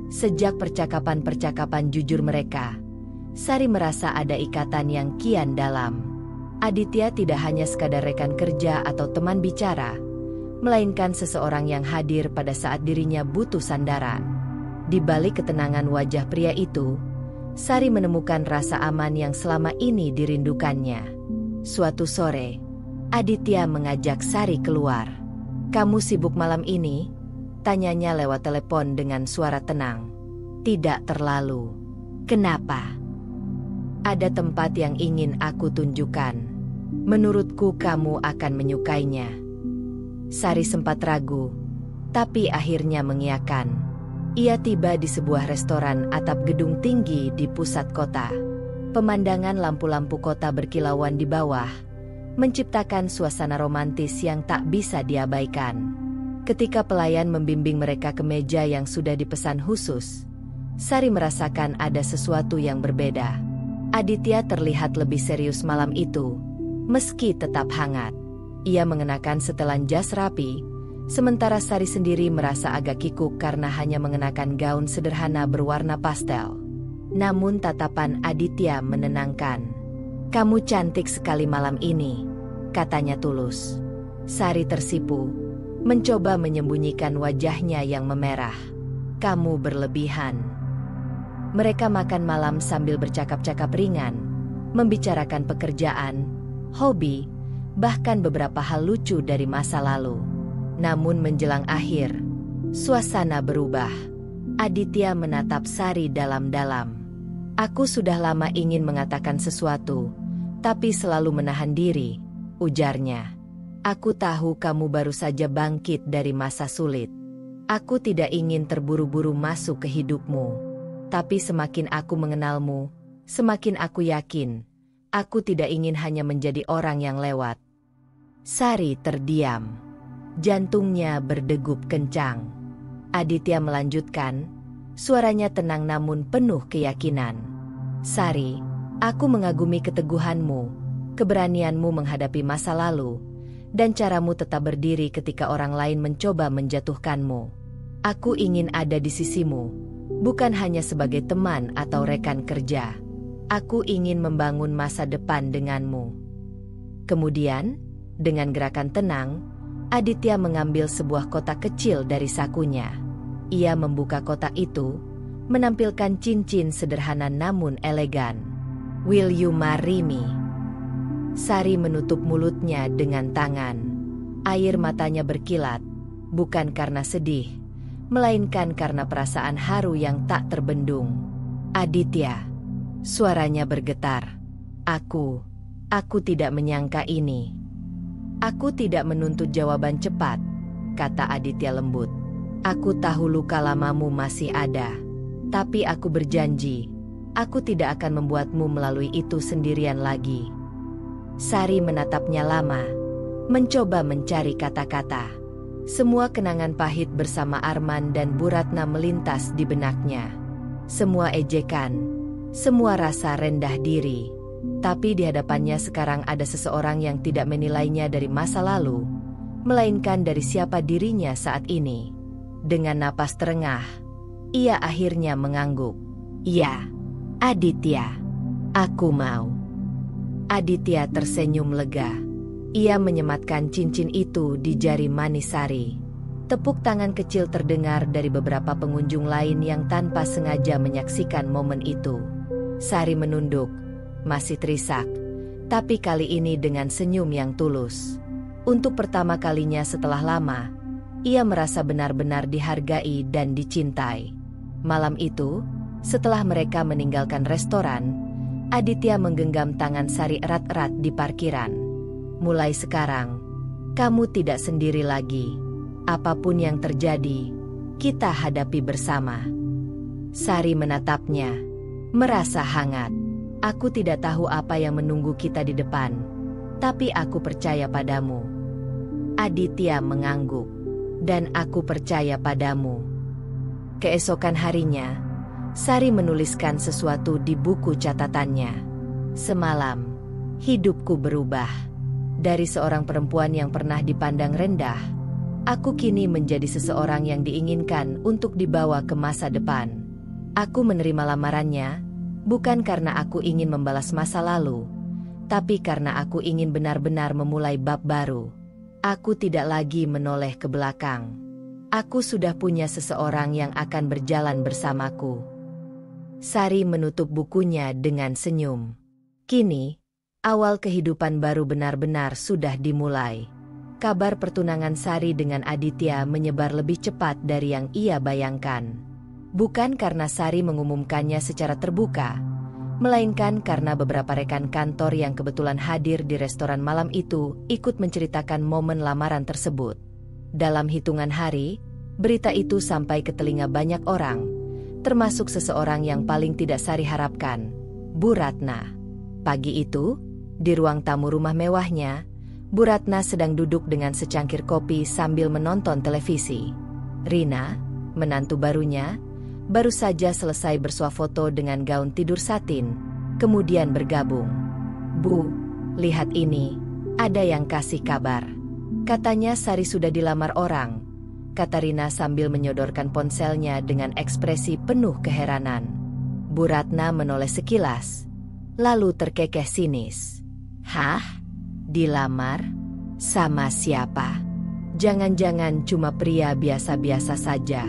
Sejak percakapan-percakapan jujur mereka, Sari merasa ada ikatan yang kian dalam. Aditya tidak hanya sekadar rekan kerja atau teman bicara, melainkan seseorang yang hadir pada saat dirinya butuh sandaran. Di balik ketenangan wajah pria itu, Sari menemukan rasa aman yang selama ini dirindukannya. Suatu sore, Aditya mengajak Sari keluar. "Kamu sibuk malam ini?" tanyanya lewat telepon dengan suara tenang. "Tidak terlalu." "Kenapa?" "Ada tempat yang ingin aku tunjukkan. Menurutku kamu akan menyukainya." Sari sempat ragu, tapi akhirnya mengiyakan. Ia tiba di sebuah restoran atap gedung tinggi di pusat kota. Pemandangan lampu-lampu kota berkilauan di bawah, menciptakan suasana romantis yang tak bisa diabaikan. Ketika pelayan membimbing mereka ke meja yang sudah dipesan khusus, Sari merasakan ada sesuatu yang berbeda. Aditya terlihat lebih serius malam itu, meski tetap hangat. Ia mengenakan setelan jas rapi, sementara Sari sendiri merasa agak kikuk karena hanya mengenakan gaun sederhana berwarna pastel. Namun tatapan Aditya menenangkan. "Kamu cantik sekali malam ini," katanya tulus. Sari tersipu, mencoba menyembunyikan wajahnya yang memerah. "Kamu berlebihan." Mereka makan malam sambil bercakap-cakap ringan, membicarakan pekerjaan, hobi, bahkan beberapa hal lucu dari masa lalu. Namun menjelang akhir, suasana berubah. Aditya menatap Sari dalam-dalam. Aku sudah lama ingin mengatakan sesuatu, tapi selalu menahan diri, ujarnya. Aku tahu kamu baru saja bangkit dari masa sulit. Aku tidak ingin terburu-buru masuk ke hidupmu. Tapi semakin aku mengenalmu, semakin aku yakin, aku tidak ingin hanya menjadi orang yang lewat. Sari terdiam. Jantungnya berdegup kencang. Aditya melanjutkan, suaranya tenang namun penuh keyakinan. Sari, aku mengagumi keteguhanmu, keberanianmu menghadapi masa lalu, dan caramu tetap berdiri ketika orang lain mencoba menjatuhkanmu. Aku ingin ada di sisimu, bukan hanya sebagai teman atau rekan kerja. Aku ingin membangun masa depan denganmu. Kemudian, dengan gerakan tenang, Aditya mengambil sebuah kotak kecil dari sakunya. Ia membuka kotak itu, menampilkan cincin sederhana namun elegan. Will you marry me? Sari menutup mulutnya dengan tangan. Air matanya berkilat, bukan karena sedih, melainkan karena perasaan haru yang tak terbendung. Aditya, suaranya bergetar. Aku tidak menyangka ini. Aku tidak menuntut jawaban cepat, kata Aditya lembut. Aku tahu luka lamamu masih ada, tapi aku berjanji, aku tidak akan membuatmu melalui itu sendirian lagi. Sari menatapnya lama, mencoba mencari kata-kata. Semua kenangan pahit bersama Arman dan Bu Ratna melintas di benaknya. Semua ejekan, semua rasa rendah diri. Tapi di hadapannya sekarang ada seseorang yang tidak menilainya dari masa lalu, melainkan dari siapa dirinya saat ini. Dengan napas terengah, ia akhirnya mengangguk. Ya, Aditya, aku mau. Aditya tersenyum lega. Ia menyematkan cincin itu di jari manis Sari. Tepuk tangan kecil terdengar dari beberapa pengunjung lain yang tanpa sengaja menyaksikan momen itu. Sari menunduk, masih terisak, tapi kali ini dengan senyum yang tulus. Untuk pertama kalinya setelah lama, ia merasa benar-benar dihargai dan dicintai. Malam itu, setelah mereka meninggalkan restoran, Aditya menggenggam tangan Sari erat-erat di parkiran. Mulai sekarang, kamu tidak sendiri lagi. Apapun yang terjadi, kita hadapi bersama. Sari menatapnya, merasa hangat. Aku tidak tahu apa yang menunggu kita di depan, tapi aku percaya padamu. Aditya mengangguk, dan aku percaya padamu. Keesokan harinya, Sari menuliskan sesuatu di buku catatannya. Semalam, hidupku berubah. Dari seorang perempuan yang pernah dipandang rendah, aku kini menjadi seseorang yang diinginkan untuk dibawa ke masa depan. Aku menerima lamarannya, bukan karena aku ingin membalas masa lalu, tapi karena aku ingin benar-benar memulai bab baru. Aku tidak lagi menoleh ke belakang. Aku sudah punya seseorang yang akan berjalan bersamaku. Sari menutup bukunya dengan senyum. Kini, awal kehidupan baru benar-benar sudah dimulai. Kabar pertunangan Sari dengan Aditya menyebar lebih cepat dari yang ia bayangkan. Bukan karena Sari mengumumkannya secara terbuka, melainkan karena beberapa rekan kantor yang kebetulan hadir di restoran malam itu ikut menceritakan momen lamaran tersebut. Dalam hitungan hari, berita itu sampai ke telinga banyak orang, termasuk seseorang yang paling tidak Sari harapkan, Bu Ratna. Pagi itu, di ruang tamu rumah mewahnya, Bu Ratna sedang duduk dengan secangkir kopi sambil menonton televisi. Rina, menantu barunya, baru saja selesai bersuah foto dengan gaun tidur satin, kemudian bergabung. Bu, lihat ini, ada yang kasih kabar. Katanya Sari sudah dilamar orang, kata Rina sambil menyodorkan ponselnya dengan ekspresi penuh keheranan. Bu Ratna menoleh sekilas, lalu terkekeh sinis. Hah? Dilamar? Sama siapa? Jangan-jangan cuma pria biasa-biasa saja.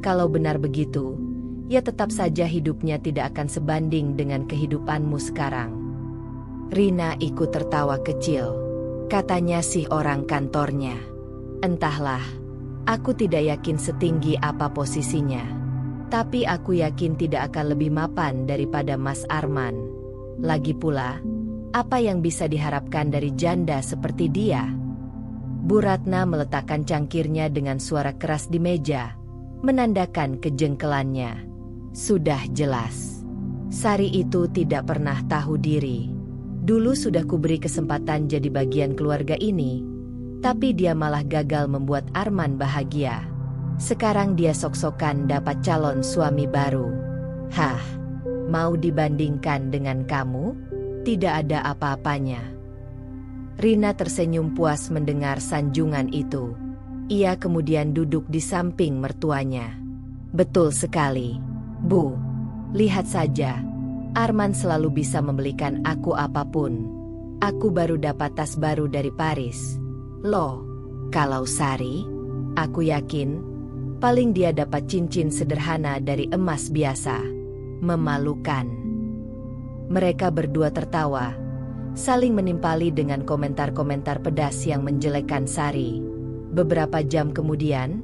Kalau benar begitu, ya tetap saja hidupnya tidak akan sebanding dengan kehidupanmu sekarang. Rina ikut tertawa kecil. Katanya sih orang kantornya. Entahlah. Aku tidak yakin setinggi apa posisinya. Tapi aku yakin tidak akan lebih mapan daripada Mas Arman. Lagi pula, apa yang bisa diharapkan dari janda seperti dia? Bu Ratna meletakkan cangkirnya dengan suara keras di meja, menandakan kejengkelannya. Sudah jelas, Sari itu tidak pernah tahu diri. Dulu sudah kuberi kesempatan jadi bagian keluarga ini, tapi dia malah gagal membuat Arman bahagia. Sekarang dia sok-sokan dapat calon suami baru. Hah, mau dibandingkan dengan kamu? Tidak ada apa-apanya. Rina tersenyum puas mendengar sanjungan itu. Ia kemudian duduk di samping mertuanya. Betul sekali, Bu. Lihat saja, Arman selalu bisa membelikan aku apapun. Aku baru dapat tas baru dari Paris. Loh, kalau Sari, aku yakin paling dia dapat cincin sederhana dari emas biasa. Memalukan. Mereka berdua tertawa, saling menimpali dengan komentar-komentar pedas yang menjelekkan Sari. Beberapa jam kemudian,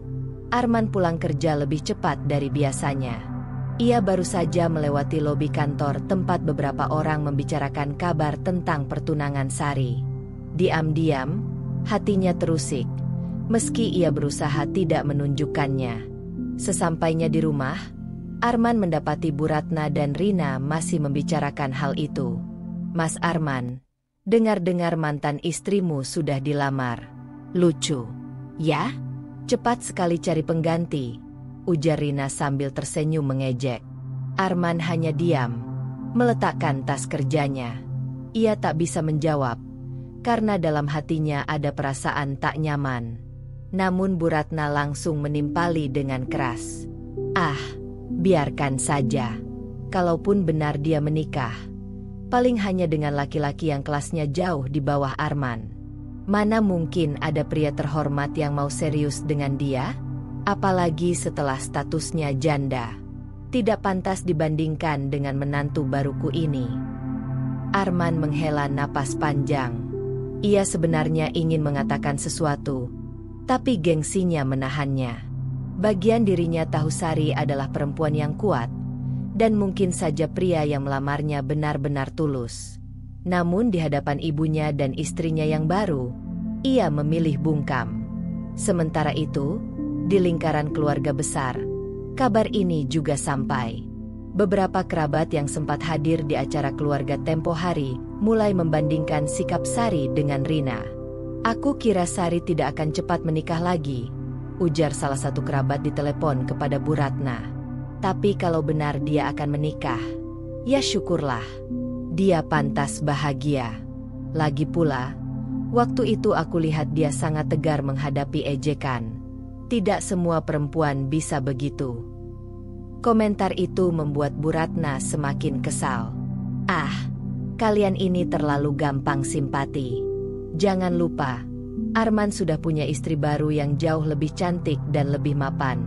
Arman pulang kerja lebih cepat dari biasanya. Ia baru saja melewati lobi kantor tempat beberapa orang membicarakan kabar tentang pertunangan Sari. Diam-diam, hatinya terusik, meski ia berusaha tidak menunjukkannya. Sesampainya di rumah, Arman mendapati Bu Ratna dan Rina masih membicarakan hal itu. Mas Arman, dengar-dengar mantan istrimu sudah dilamar. Lucu, ya? Cepat sekali cari pengganti, ujar Rina sambil tersenyum mengejek. Arman hanya diam, meletakkan tas kerjanya. Ia tak bisa menjawab, karena dalam hatinya ada perasaan tak nyaman. Namun Bu Ratna langsung menimpali dengan keras. Ah, biarkan saja. Kalaupun benar dia menikah, paling hanya dengan laki-laki yang kelasnya jauh di bawah Arman. Mana mungkin ada pria terhormat yang mau serius dengan dia? Apalagi setelah statusnya janda. Tidak pantas dibandingkan dengan menantu baruku ini. Arman menghela napas panjang. Ia sebenarnya ingin mengatakan sesuatu, tapi gengsinya menahannya. Bagian dirinya tahu Sari adalah perempuan yang kuat, dan mungkin saja pria yang melamarnya benar-benar tulus. Namun di hadapan ibunya dan istrinya yang baru, ia memilih bungkam. Sementara itu, di lingkaran keluarga besar, kabar ini juga sampai. Beberapa kerabat yang sempat hadir di acara keluarga tempo hari mulai membandingkan sikap Sari dengan Rina. Aku kira Sari tidak akan cepat menikah lagi, ujar salah satu kerabat di telepon kepada Bu Ratna. Tapi kalau benar dia akan menikah, ya syukurlah. Dia pantas bahagia. Lagi pula, waktu itu aku lihat dia sangat tegar menghadapi ejekan. Tidak semua perempuan bisa begitu. Komentar itu membuat Bu Ratna semakin kesal. Ah, kalian ini terlalu gampang simpati. Jangan lupa, Arman sudah punya istri baru yang jauh lebih cantik dan lebih mapan.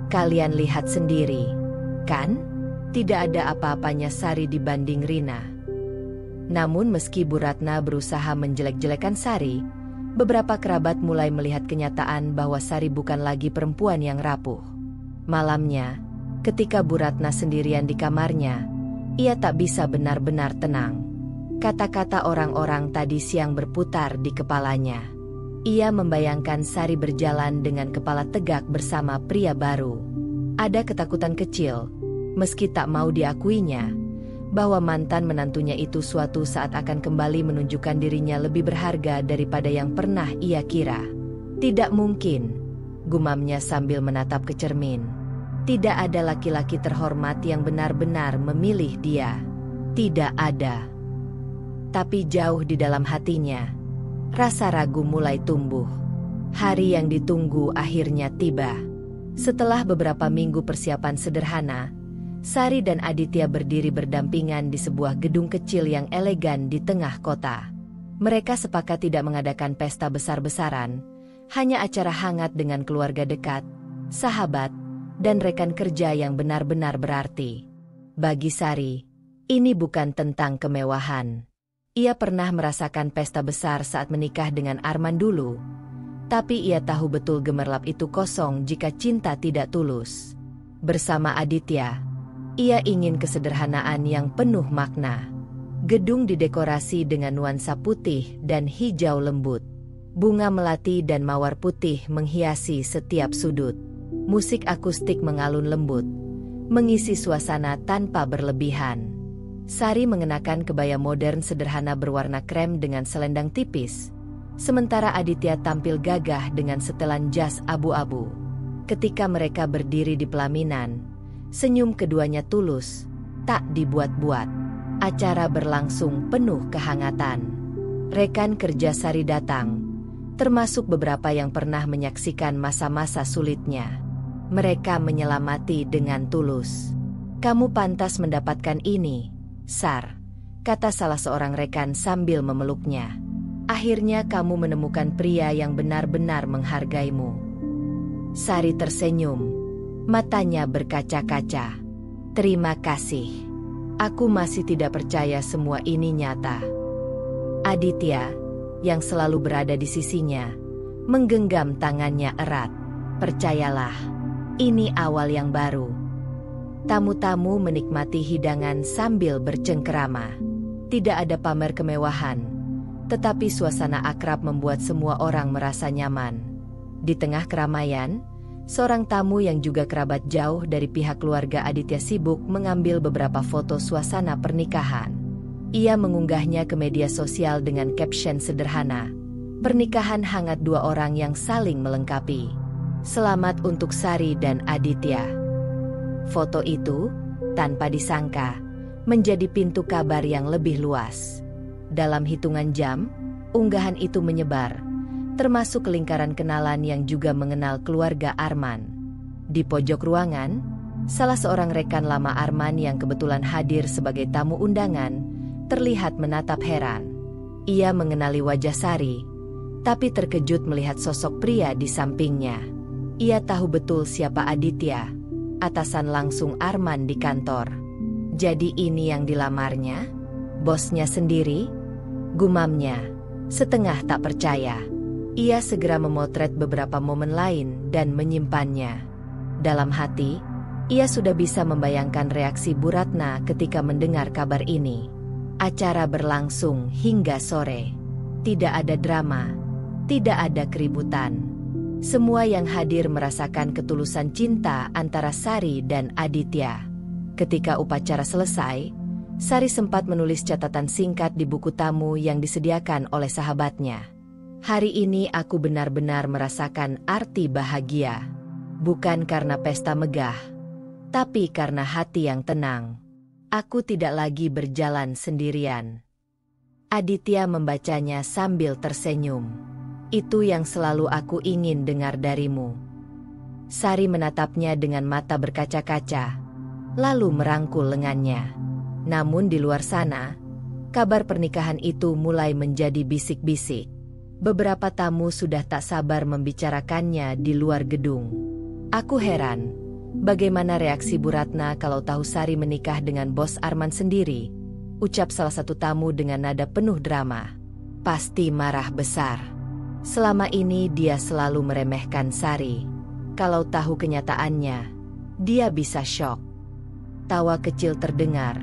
Kalian lihat sendiri, kan? Tidak ada apa-apanya Sari dibanding Rina. Namun meski Bu Ratna berusaha menjelek-jelekan Sari, beberapa kerabat mulai melihat kenyataan bahwa Sari bukan lagi perempuan yang rapuh. Malamnya, ketika Bu Ratna sendirian di kamarnya, ia tak bisa benar-benar tenang. Kata-kata orang-orang tadi siang berputar di kepalanya. Ia membayangkan Sari berjalan dengan kepala tegak bersama pria baru. Ada ketakutan kecil, meski tak mau diakuinya, bahwa mantan menantunya itu suatu saat akan kembali menunjukkan dirinya lebih berharga daripada yang pernah ia kira. Tidak mungkin, gumamnya sambil menatap ke cermin. Tidak ada laki-laki terhormat yang benar-benar memilih dia. Tidak ada. Tapi jauh di dalam hatinya, rasa ragu mulai tumbuh. Hari yang ditunggu akhirnya tiba. Setelah beberapa minggu persiapan sederhana, Sari dan Aditya berdiri berdampingan di sebuah gedung kecil yang elegan di tengah kota. Mereka sepakat tidak mengadakan pesta besar-besaran, hanya acara hangat dengan keluarga dekat, sahabat, dan rekan kerja yang benar-benar berarti. Bagi Sari, ini bukan tentang kemewahan. Ia pernah merasakan pesta besar saat menikah dengan Arman dulu, tapi ia tahu betul gemerlap itu kosong jika cinta tidak tulus. Bersama Aditya, ia ingin kesederhanaan yang penuh makna. Gedung didekorasi dengan nuansa putih dan hijau lembut. Bunga melati dan mawar putih menghiasi setiap sudut. Musik akustik mengalun lembut, mengisi suasana tanpa berlebihan. Sari mengenakan kebaya modern sederhana berwarna krem dengan selendang tipis. Sementara Aditya tampil gagah dengan setelan jas abu-abu. Ketika mereka berdiri di pelaminan, senyum keduanya tulus, tak dibuat-buat. Acara berlangsung penuh kehangatan. Rekan kerja Sari datang, termasuk beberapa yang pernah menyaksikan masa-masa sulitnya. Mereka menyelamati dengan tulus. "Kamu pantas mendapatkan ini, Sar," kata salah seorang rekan sambil memeluknya. "Akhirnya kamu menemukan pria yang benar-benar menghargaimu." Sari tersenyum, matanya berkaca-kaca. "Terima kasih. Aku masih tidak percaya semua ini nyata." Aditya, yang selalu berada di sisinya, menggenggam tangannya erat. "Percayalah, ini awal yang baru." Tamu-tamu menikmati hidangan sambil bercengkerama. Tidak ada pamer kemewahan, tetapi suasana akrab membuat semua orang merasa nyaman. Di tengah keramaian, seorang tamu yang juga kerabat jauh dari pihak keluarga Aditya sibuk mengambil beberapa foto suasana pernikahan. Ia mengunggahnya ke media sosial dengan caption sederhana, "Pernikahan hangat dua orang yang saling melengkapi. Selamat untuk Sari dan Aditya." Foto itu, tanpa disangka, menjadi pintu kabar yang lebih luas. Dalam hitungan jam, unggahan itu menyebar, termasuk ke lingkaran kenalan yang juga mengenal keluarga Arman. Di pojok ruangan, salah seorang rekan lama Arman yang kebetulan hadir sebagai tamu undangan, terlihat menatap heran. Ia mengenali wajah Sari, tapi terkejut melihat sosok pria di sampingnya. Ia tahu betul siapa Aditya, atasan langsung Arman di kantor. "Jadi ini yang dilamarnya? Bosnya sendiri?" gumamnya, setengah tak percaya. Ia segera memotret beberapa momen lain dan menyimpannya. Dalam hati, ia sudah bisa membayangkan reaksi Bu Ratna ketika mendengar kabar ini. Acara berlangsung hingga sore. Tidak ada drama, tidak ada keributan. Semua yang hadir merasakan ketulusan cinta antara Sari dan Aditya. Ketika upacara selesai, Sari sempat menulis catatan singkat di buku tamu yang disediakan oleh sahabatnya. "Hari ini aku benar-benar merasakan arti bahagia. Bukan karena pesta megah, tapi karena hati yang tenang. Aku tidak lagi berjalan sendirian." Aditya membacanya sambil tersenyum. "Itu yang selalu aku ingin dengar darimu." Sari menatapnya dengan mata berkaca-kaca, lalu merangkul lengannya. Namun di luar sana, kabar pernikahan itu mulai menjadi bisik-bisik. Beberapa tamu sudah tak sabar membicarakannya di luar gedung. "Aku heran, bagaimana reaksi Bu Ratna kalau tahu Sari menikah dengan bos Arman sendiri?" ucap salah satu tamu dengan nada penuh drama. "Pasti marah besar. Selama ini dia selalu meremehkan Sari. Kalau tahu kenyataannya, dia bisa syok." Tawa kecil terdengar,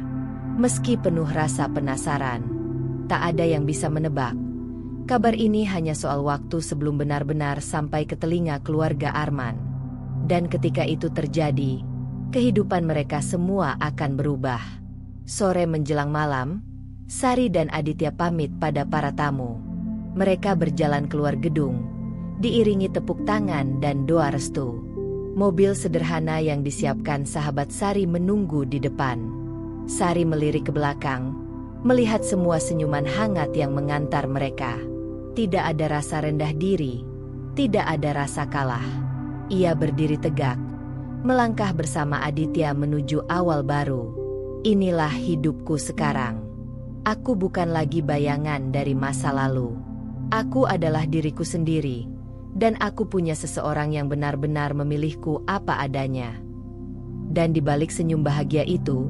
meski penuh rasa penasaran. Tak ada yang bisa menebak. Kabar ini hanya soal waktu sebelum benar-benar sampai ke telinga keluarga Arman. Dan ketika itu terjadi, kehidupan mereka semua akan berubah. Sore menjelang malam, Sari dan Aditya pamit pada para tamu. Mereka berjalan keluar gedung, diiringi tepuk tangan dan doa restu. Mobil sederhana yang disiapkan sahabat Sari menunggu di depan. Sari melirik ke belakang, melihat semua senyuman hangat yang mengantar mereka. Tidak ada rasa rendah diri, tidak ada rasa kalah. Ia berdiri tegak, melangkah bersama Aditya menuju awal baru. "Inilah hidupku sekarang. Aku bukan lagi bayangan dari masa lalu. Aku adalah diriku sendiri, dan aku punya seseorang yang benar-benar memilihku apa adanya." Dan di balik senyum bahagia itu,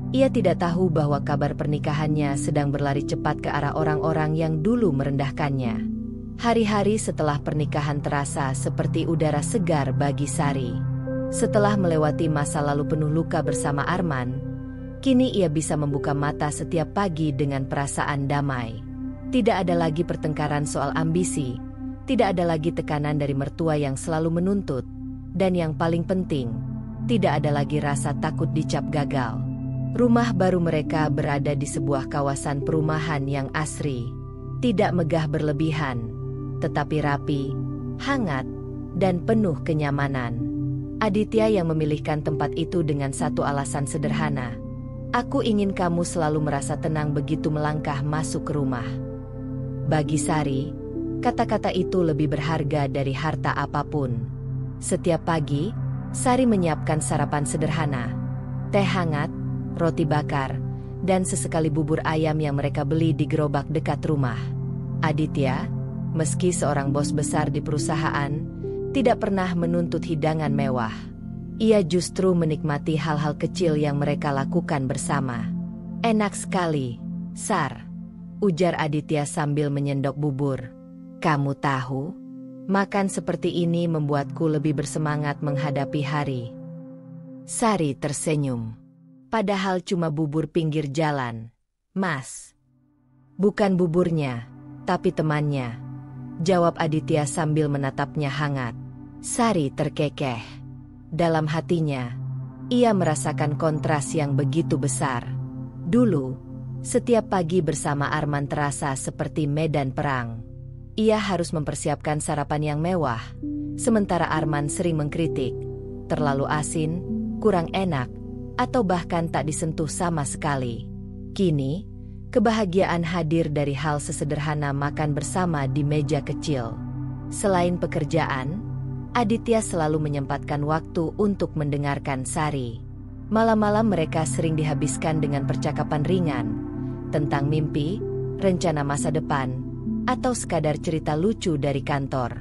ia tidak tahu bahwa kabar pernikahannya sedang berlari cepat ke arah orang-orang yang dulu merendahkannya. Hari-hari setelah pernikahan terasa seperti udara segar bagi Sari. Setelah melewati masa lalu penuh luka bersama Arman, kini ia bisa membuka mata setiap pagi dengan perasaan damai. Tidak ada lagi pertengkaran soal ambisi, tidak ada lagi tekanan dari mertua yang selalu menuntut, dan yang paling penting, tidak ada lagi rasa takut dicap gagal. Rumah baru mereka berada di sebuah kawasan perumahan yang asri, tidak megah berlebihan, tetapi rapi, hangat, dan penuh kenyamanan. Aditya yang memilihkan tempat itu dengan satu alasan sederhana. Aku ingin kamu selalu merasa tenang begitu melangkah masuk ke rumah. Bagi Sari, kata-kata itu lebih berharga dari harta apapun. Setiap pagi, Sari menyiapkan sarapan sederhana. Teh hangat, roti bakar, dan sesekali bubur ayam yang mereka beli di gerobak dekat rumah. Aditya, meski seorang bos besar di perusahaan, tidak pernah menuntut hidangan mewah. Ia justru menikmati hal-hal kecil yang mereka lakukan bersama. Enak sekali, Sar, ujar Aditya sambil menyendok bubur. Kamu tahu, makan seperti ini membuatku lebih bersemangat menghadapi hari. Sari tersenyum. Padahal cuma bubur pinggir jalan, Mas. Bukan buburnya, tapi temannya, jawab Aditya sambil menatapnya hangat. Sari terkekeh. Dalam hatinya, ia merasakan kontras yang begitu besar. Dulu, setiap pagi bersama Arman terasa seperti medan perang. Ia harus mempersiapkan sarapan yang mewah, sementara Arman sering mengkritik, terlalu asin, kurang enak, atau bahkan tak disentuh sama sekali. Kini, kebahagiaan hadir dari hal sesederhana makan bersama di meja kecil. Selain pekerjaan, Aditya selalu menyempatkan waktu untuk mendengarkan Sari. Malam-malam mereka sering dihabiskan dengan percakapan ringan, tentang mimpi, rencana masa depan, atau sekadar cerita lucu dari kantor.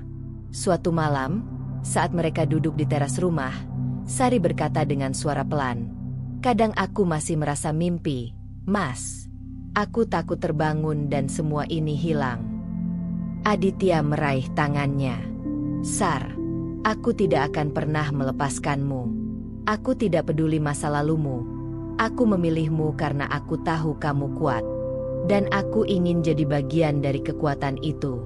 Suatu malam, saat mereka duduk di teras rumah, Sari berkata dengan suara pelan, "Kadang aku masih merasa mimpi, Mas. Aku takut terbangun dan semua ini hilang." Aditya meraih tangannya. "Sar, aku tidak akan pernah melepaskanmu. Aku tidak peduli masa lalumu. Aku memilihmu karena aku tahu kamu kuat. Dan aku ingin jadi bagian dari kekuatan itu."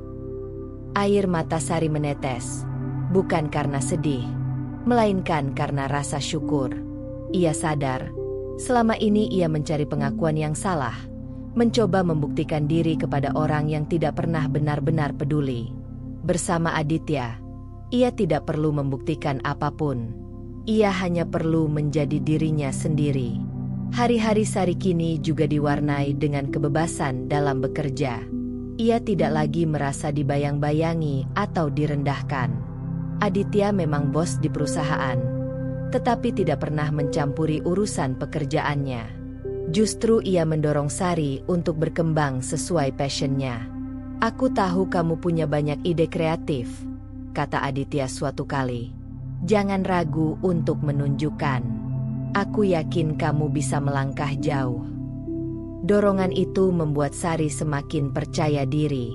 Air mata Sari menetes, bukan karena sedih, melainkan karena rasa syukur. Ia sadar, selama ini ia mencari pengakuan yang salah, mencoba membuktikan diri kepada orang yang tidak pernah benar-benar peduli. Bersama Aditya, ia tidak perlu membuktikan apapun. Ia hanya perlu menjadi dirinya sendiri. Hari-hari Sari kini juga diwarnai dengan kebebasan dalam bekerja. Ia tidak lagi merasa dibayang-bayangi atau direndahkan. Aditya memang bos di perusahaan, tetapi tidak pernah mencampuri urusan pekerjaannya. Justru ia mendorong Sari untuk berkembang sesuai passionnya. "Aku tahu kamu punya banyak ide kreatif," kata Aditya suatu kali. "Jangan ragu untuk menunjukkan. Aku yakin kamu bisa melangkah jauh." Dorongan itu membuat Sari semakin percaya diri.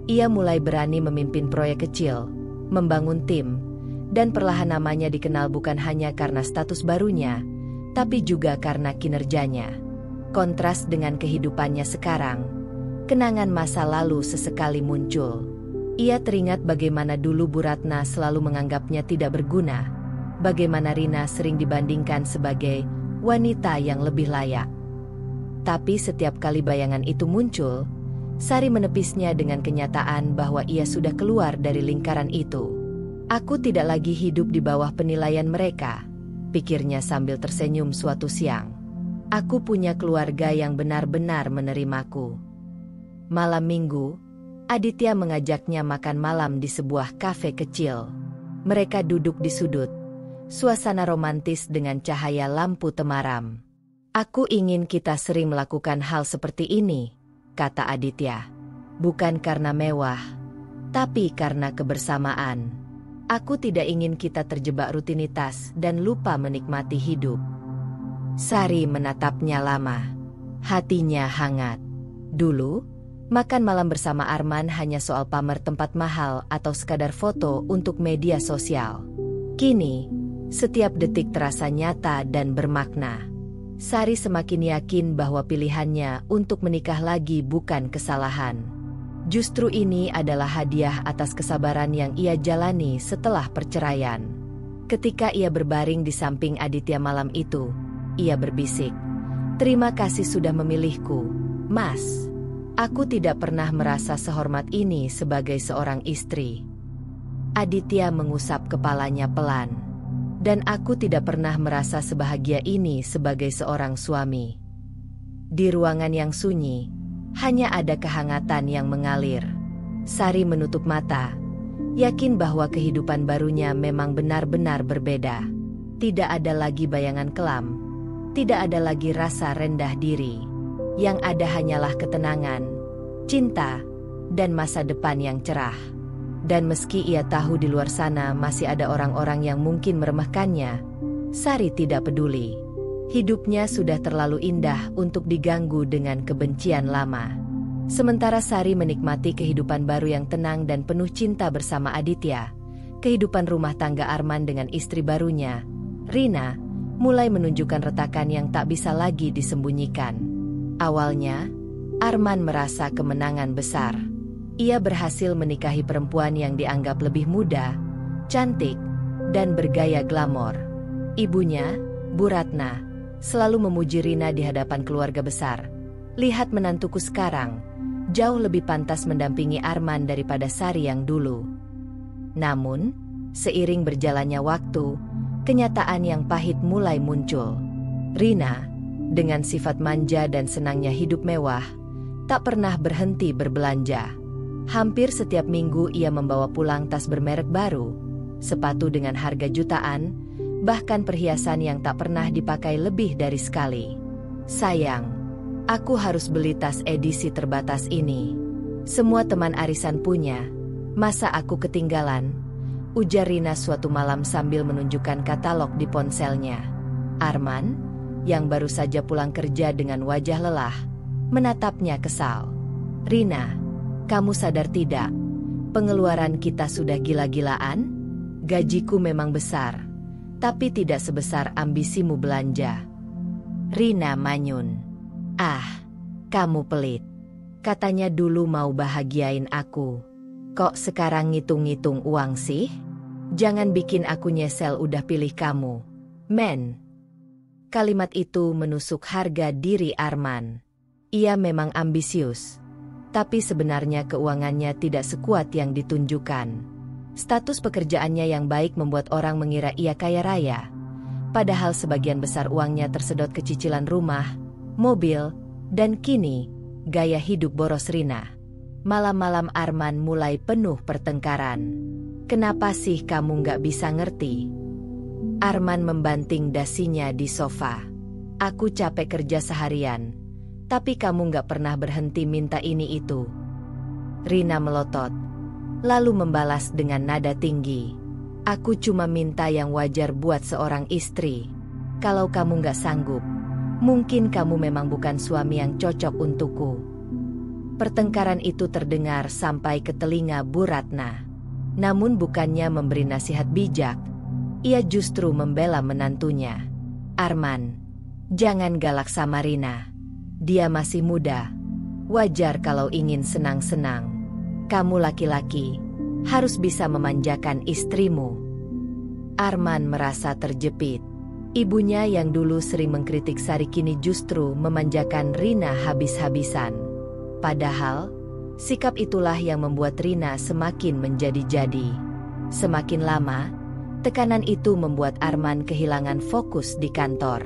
Ia mulai berani memimpin proyek kecil, membangun tim, dan perlahan namanya dikenal bukan hanya karena status barunya, tapi juga karena kinerjanya. Kontras dengan kehidupannya sekarang, kenangan masa lalu sesekali muncul. Ia teringat bagaimana dulu Bu Ratna selalu menganggapnya tidak berguna, bagaimana Rina sering dibandingkan sebagai wanita yang lebih layak. Tapi setiap kali bayangan itu muncul, Sari menepisnya dengan kenyataan bahwa ia sudah keluar dari lingkaran itu. "Aku tidak lagi hidup di bawah penilaian mereka," pikirnya sambil tersenyum suatu siang. "Aku punya keluarga yang benar-benar menerimaku." Malam minggu, Aditya mengajaknya makan malam di sebuah kafe kecil. Mereka duduk di sudut, suasana romantis dengan cahaya lampu temaram. "Aku ingin kita sering melakukan hal seperti ini," kata Aditya. "Bukan karena mewah, tapi karena kebersamaan. Aku tidak ingin kita terjebak rutinitas dan lupa menikmati hidup." Sari menatapnya lama. Hatinya hangat. Dulu, makan malam bersama Arman hanya soal pamer tempat mahal atau sekadar foto untuk media sosial. Kini, Setiap detik terasa nyata dan bermakna. Sari semakin yakin bahwa pilihannya untuk menikah lagi bukan kesalahan. Justru ini adalah hadiah atas kesabaran yang ia jalani setelah perceraian. Ketika ia berbaring di samping Aditya malam itu, ia berbisik, "Terima kasih sudah memilihku, Mas. Aku tidak pernah merasa sehormat ini sebagai seorang istri." Aditya mengusap kepalanya pelan. "Dan aku tidak pernah merasa sebahagia ini sebagai seorang suami." Di ruangan yang sunyi, hanya ada kehangatan yang mengalir. Sari menutup mata, yakin bahwa kehidupan barunya memang benar-benar berbeda. Tidak ada lagi bayangan kelam, tidak ada lagi rasa rendah diri. Yang ada hanyalah ketenangan, cinta, dan masa depan yang cerah. Dan meski ia tahu di luar sana masih ada orang-orang yang mungkin meremehkannya, Sari tidak peduli. Hidupnya sudah terlalu indah untuk diganggu dengan kebencian lama. Sementara Sari menikmati kehidupan baru yang tenang dan penuh cinta bersama Aditya, kehidupan rumah tangga Arman dengan istri barunya, Rina, mulai menunjukkan retakan yang tak bisa lagi disembunyikan. Awalnya, Arman merasa kemenangan besar. Ia berhasil menikahi perempuan yang dianggap lebih muda, cantik, dan bergaya glamor. Ibunya, Bu Ratna, selalu memuji Rina di hadapan keluarga besar. "Lihat menantuku sekarang, jauh lebih pantas mendampingi Arman daripada Sari yang dulu." Namun, seiring berjalannya waktu, kenyataan yang pahit mulai muncul. Rina, dengan sifat manja dan senangnya hidup mewah, tak pernah berhenti berbelanja. Hampir setiap minggu ia membawa pulang tas bermerek baru, sepatu dengan harga jutaan, bahkan perhiasan yang tak pernah dipakai lebih dari sekali. "Sayang, aku harus beli tas edisi terbatas ini. Semua teman arisan punya, masa aku ketinggalan?" ujar Rina suatu malam sambil menunjukkan katalog di ponselnya. Arman, yang baru saja pulang kerja dengan wajah lelah, menatapnya kesal. "Rina, kamu sadar tidak? Pengeluaran kita sudah gila-gilaan? Gajiku memang besar, tapi tidak sebesar ambisimu belanja." Rina manyun. "Ah, kamu pelit. Katanya dulu mau bahagiain aku. Kok sekarang ngitung-ngitung uang sih? Jangan bikin aku nyesel udah pilih kamu, men." Kalimat itu menusuk harga diri Arman. Ia memang ambisius, tapi sebenarnya keuangannya tidak sekuat yang ditunjukkan. Status pekerjaannya yang baik membuat orang mengira ia kaya raya. Padahal sebagian besar uangnya tersedot ke cicilan rumah, mobil, dan kini, gaya hidup boros Rina. Malam-malam Arman mulai penuh pertengkaran. "Kenapa sih kamu nggak bisa ngerti?" Arman membanting dasinya di sofa. "Aku capek kerja seharian, tapi kamu nggak pernah berhenti minta ini itu." Rina melotot, lalu membalas dengan nada tinggi. "Aku cuma minta yang wajar buat seorang istri. Kalau kamu nggak sanggup, mungkin kamu memang bukan suami yang cocok untukku." Pertengkaran itu terdengar sampai ke telinga Bu Ratna. Namun bukannya memberi nasihat bijak, ia justru membela menantunya. "Arman, jangan galak sama Rina. Dia masih muda. Wajar kalau ingin senang-senang. Kamu laki-laki, harus bisa memanjakan istrimu." Arman merasa terjepit. Ibunya yang dulu sering mengkritik Sari kini justru memanjakan Rina habis-habisan. Padahal, sikap itulah yang membuat Rina semakin menjadi-jadi. Semakin lama, tekanan itu membuat Arman kehilangan fokus di kantor.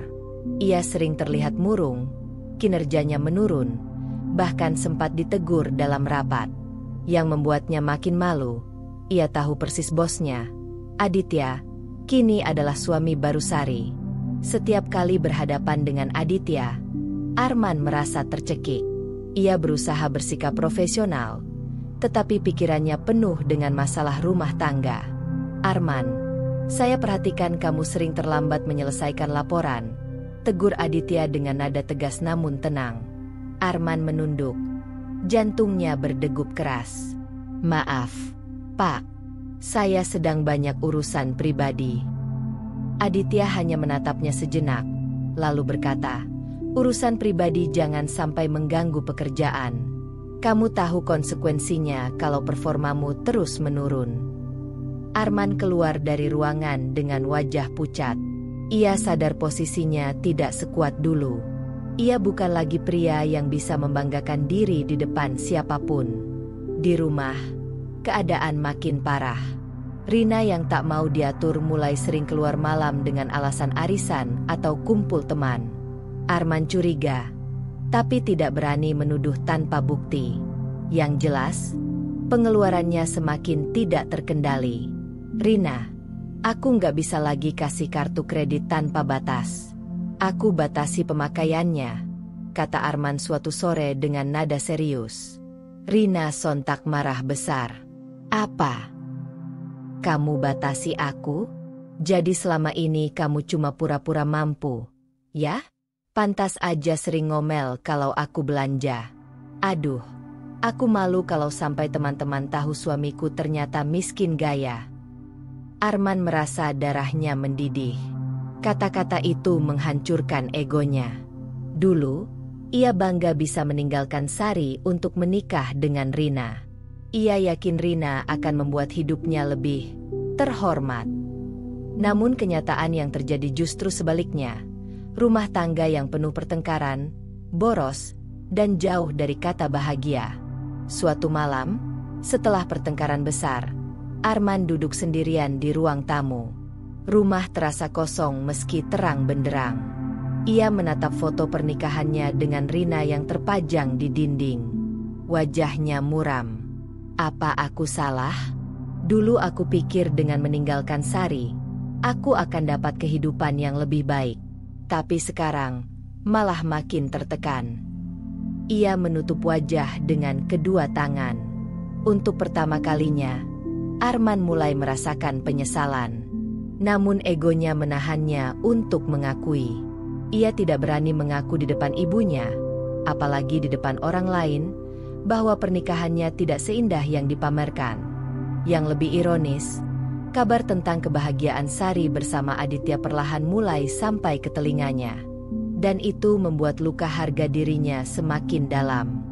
Ia sering terlihat murung, kinerjanya menurun, bahkan sempat ditegur dalam rapat. Yang membuatnya makin malu, ia tahu persis bosnya, Aditya, kini adalah suami baru Sari. Setiap kali berhadapan dengan Aditya, Arman merasa tercekik. Ia berusaha bersikap profesional, tetapi pikirannya penuh dengan masalah rumah tangga. "Arman, saya perhatikan kamu sering terlambat menyelesaikan laporan," tegur Aditya dengan nada tegas namun tenang. Arman menunduk. Jantungnya berdegup keras. "Maaf, Pak. Saya sedang banyak urusan pribadi." Aditya hanya menatapnya sejenak, lalu berkata, "Urusan pribadi jangan sampai mengganggu pekerjaan. Kamu tahu konsekuensinya kalau performamu terus menurun." Arman keluar dari ruangan dengan wajah pucat. Ia sadar posisinya tidak sekuat dulu. Ia bukan lagi pria yang bisa membanggakan diri di depan siapapun. Di rumah, keadaan makin parah. Rina yang tak mau diatur mulai sering keluar malam dengan alasan arisan atau kumpul teman. Arman curiga, tapi tidak berani menuduh tanpa bukti. Yang jelas, pengeluarannya semakin tidak terkendali. "Rina, aku nggak bisa lagi kasih kartu kredit tanpa batas. Aku batasi pemakaiannya," kata Arman suatu sore dengan nada serius. Rina sontak marah besar. "Apa? Kamu batasi aku? Jadi selama ini kamu cuma pura-pura mampu, ya? Pantas aja sering ngomel kalau aku belanja. Aduh, aku malu kalau sampai teman-teman tahu suamiku ternyata miskin gaya." Arman merasa darahnya mendidih. Kata-kata itu menghancurkan egonya. Dulu, ia bangga bisa meninggalkan Sari untuk menikah dengan Rina. Ia yakin Rina akan membuat hidupnya lebih terhormat. Namun kenyataan yang terjadi justru sebaliknya. Rumah tangga yang penuh pertengkaran, boros, dan jauh dari kata bahagia. Suatu malam, setelah pertengkaran besar, Arman duduk sendirian di ruang tamu. Rumah terasa kosong meski terang benderang. Ia menatap foto pernikahannya dengan Rina yang terpajang di dinding. Wajahnya muram. "Apa aku salah? Dulu aku pikir dengan meninggalkan Sari, aku akan dapat kehidupan yang lebih baik. Tapi sekarang, malah makin tertekan." Ia menutup wajah dengan kedua tangan. Untuk pertama kalinya, Arman mulai merasakan penyesalan. Namun egonya menahannya untuk mengakui. Ia tidak berani mengaku di depan ibunya, apalagi di depan orang lain, bahwa pernikahannya tidak seindah yang dipamerkan. Yang lebih ironis, kabar tentang kebahagiaan Sari bersama Aditya perlahan mulai sampai ke telinganya. Dan itu membuat luka harga dirinya semakin dalam.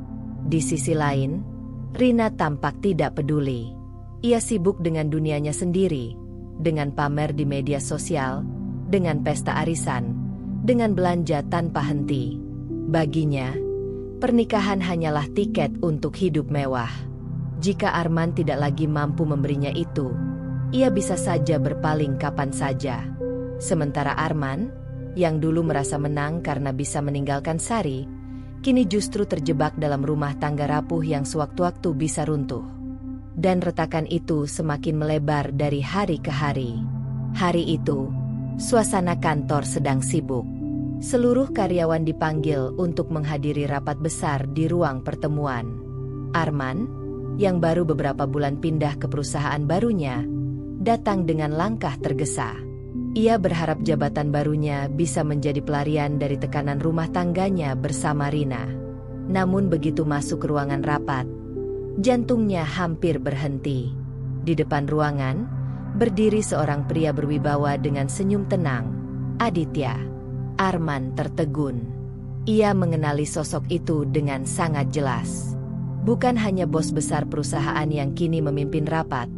Di sisi lain, Rina tampak tidak peduli. Ia sibuk dengan dunianya sendiri, dengan pamer di media sosial, dengan pesta arisan, dengan belanja tanpa henti. Baginya, pernikahan hanyalah tiket untuk hidup mewah. Jika Arman tidak lagi mampu memberinya itu, ia bisa saja berpaling kapan saja. Sementara Arman, yang dulu merasa menang karena bisa meninggalkan Sari, kini justru terjebak dalam rumah tangga rapuh yang sewaktu-waktu bisa runtuh. Dan retakan itu semakin melebar dari hari ke hari. Hari itu, suasana kantor sedang sibuk. Seluruh karyawan dipanggil untuk menghadiri rapat besar di ruang pertemuan. Arman, yang baru beberapa bulan pindah ke perusahaan barunya, datang dengan langkah tergesa. Ia berharap jabatan barunya bisa menjadi pelarian dari tekanan rumah tangganya bersama Rina. Namun begitu masuk ke ruangan rapat, jantungnya hampir berhenti. Di depan ruangan, berdiri seorang pria berwibawa dengan senyum tenang. "Aditya." Arman tertegun. Ia mengenali sosok itu dengan sangat jelas. Bukan hanya bos besar perusahaan yang kini memimpin rapat,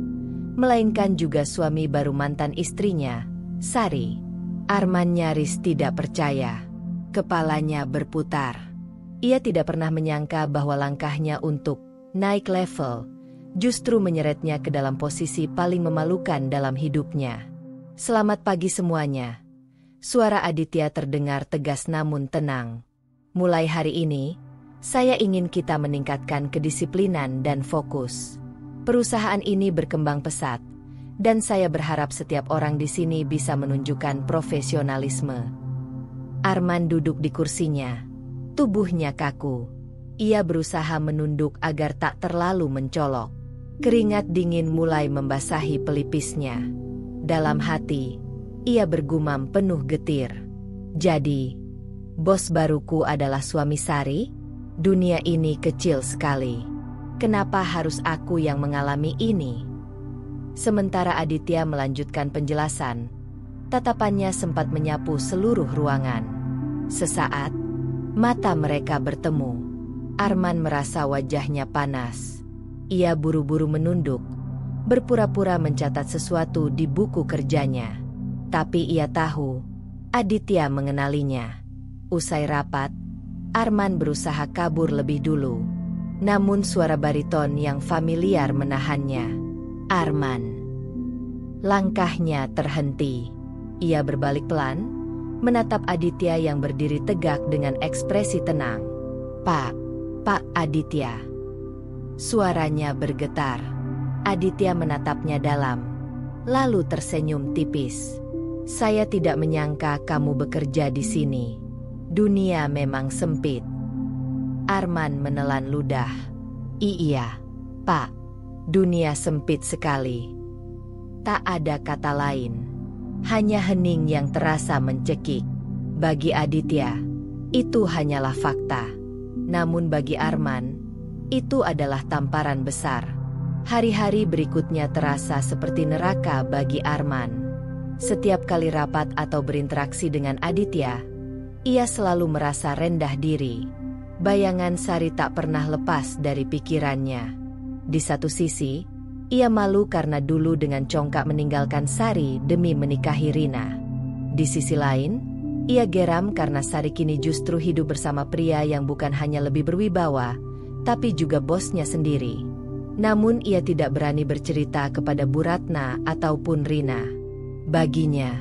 melainkan juga suami baru mantan istrinya, Sari. Arman nyaris tidak percaya. Kepalanya berputar. Ia tidak pernah menyangka bahwa langkahnya untuk naik level justru menyeretnya ke dalam posisi paling memalukan dalam hidupnya. "Selamat pagi semuanya." Suara Aditya terdengar tegas namun tenang. "Mulai hari ini, saya ingin kita meningkatkan kedisiplinan dan fokus. Perusahaan ini berkembang pesat, dan saya berharap setiap orang di sini bisa menunjukkan profesionalisme." Arman duduk di kursinya. Tubuhnya kaku. Ia berusaha menunduk agar tak terlalu mencolok. Keringat dingin mulai membasahi pelipisnya. Dalam hati, ia bergumam penuh getir. "Jadi, bos baruku adalah suami Sari? Dunia ini kecil sekali. Kenapa harus aku yang mengalami ini?" Sementara Aditya melanjutkan penjelasan, Tatapannya sempat menyapu seluruh ruangan. Sesaat, mata mereka bertemu. Arman merasa wajahnya panas. Ia buru-buru menunduk, berpura-pura mencatat sesuatu di buku kerjanya. Tapi ia tahu, Aditya mengenalinya. Usai rapat, Arman berusaha kabur lebih dulu. Namun suara bariton yang familiar menahannya. Arman. Langkahnya terhenti. Ia berbalik pelan, menatap Aditya yang berdiri tegak dengan ekspresi tenang. Pak Aditya." Suaranya bergetar. Aditya menatapnya dalam, lalu tersenyum tipis. "Saya tidak menyangka kamu bekerja di sini. Dunia memang sempit." Arman menelan ludah. "Iya, Pak. Dunia sempit sekali." Tak ada kata lain. Hanya hening yang terasa mencekik. Bagi Aditya, itu hanyalah fakta. Namun bagi Arman, itu adalah tamparan besar. Hari-hari berikutnya terasa seperti neraka bagi Arman. Setiap kali rapat atau berinteraksi dengan Aditya, ia selalu merasa rendah diri. Bayangan Sari tak pernah lepas dari pikirannya. Di satu sisi, ia malu karena dulu dengan congkak meninggalkan Sari demi menikahi Rina. Di sisi lain, ia geram karena Sari kini justru hidup bersama pria yang bukan hanya lebih berwibawa, tapi juga bosnya sendiri. Namun ia tidak berani bercerita kepada Bu Ratna ataupun Rina. Baginya,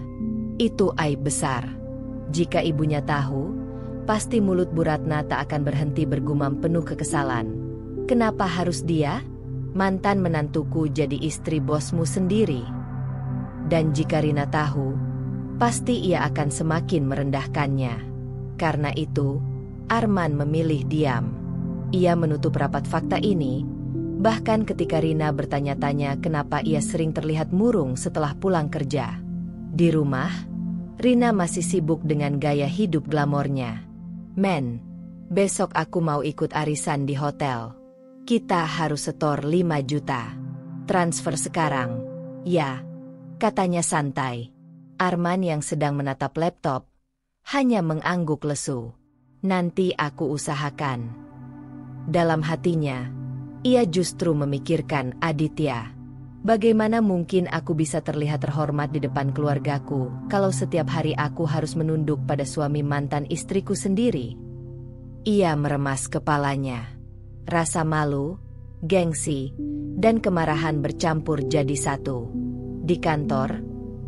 itu aib besar. Jika ibunya tahu, pasti mulut Bu Ratna tak akan berhenti bergumam penuh kekesalan. "Kenapa harus dia? Mantan menantuku jadi istri bosmu sendiri." Dan jika Rina tahu, pasti ia akan semakin merendahkannya. Karena itu, Arman memilih diam. Ia menutup rapat fakta ini, bahkan ketika Rina bertanya-tanya kenapa ia sering terlihat murung setelah pulang kerja. Di rumah, Rina masih sibuk dengan gaya hidup glamornya. "Men, besok aku mau ikut arisan di hotel. Kita harus setor 5 juta. Transfer sekarang." "Ya," katanya santai. Arman yang sedang menatap laptop hanya mengangguk lesu. "Nanti aku usahakan." Dalam hatinya, ia justru memikirkan Aditya. "Bagaimana mungkin aku bisa terlihat terhormat di depan keluargaku kalau setiap hari aku harus menunduk pada suami mantan istriku sendiri?" Ia meremas kepalanya. Rasa malu, gengsi, dan kemarahan bercampur jadi satu. Di kantor,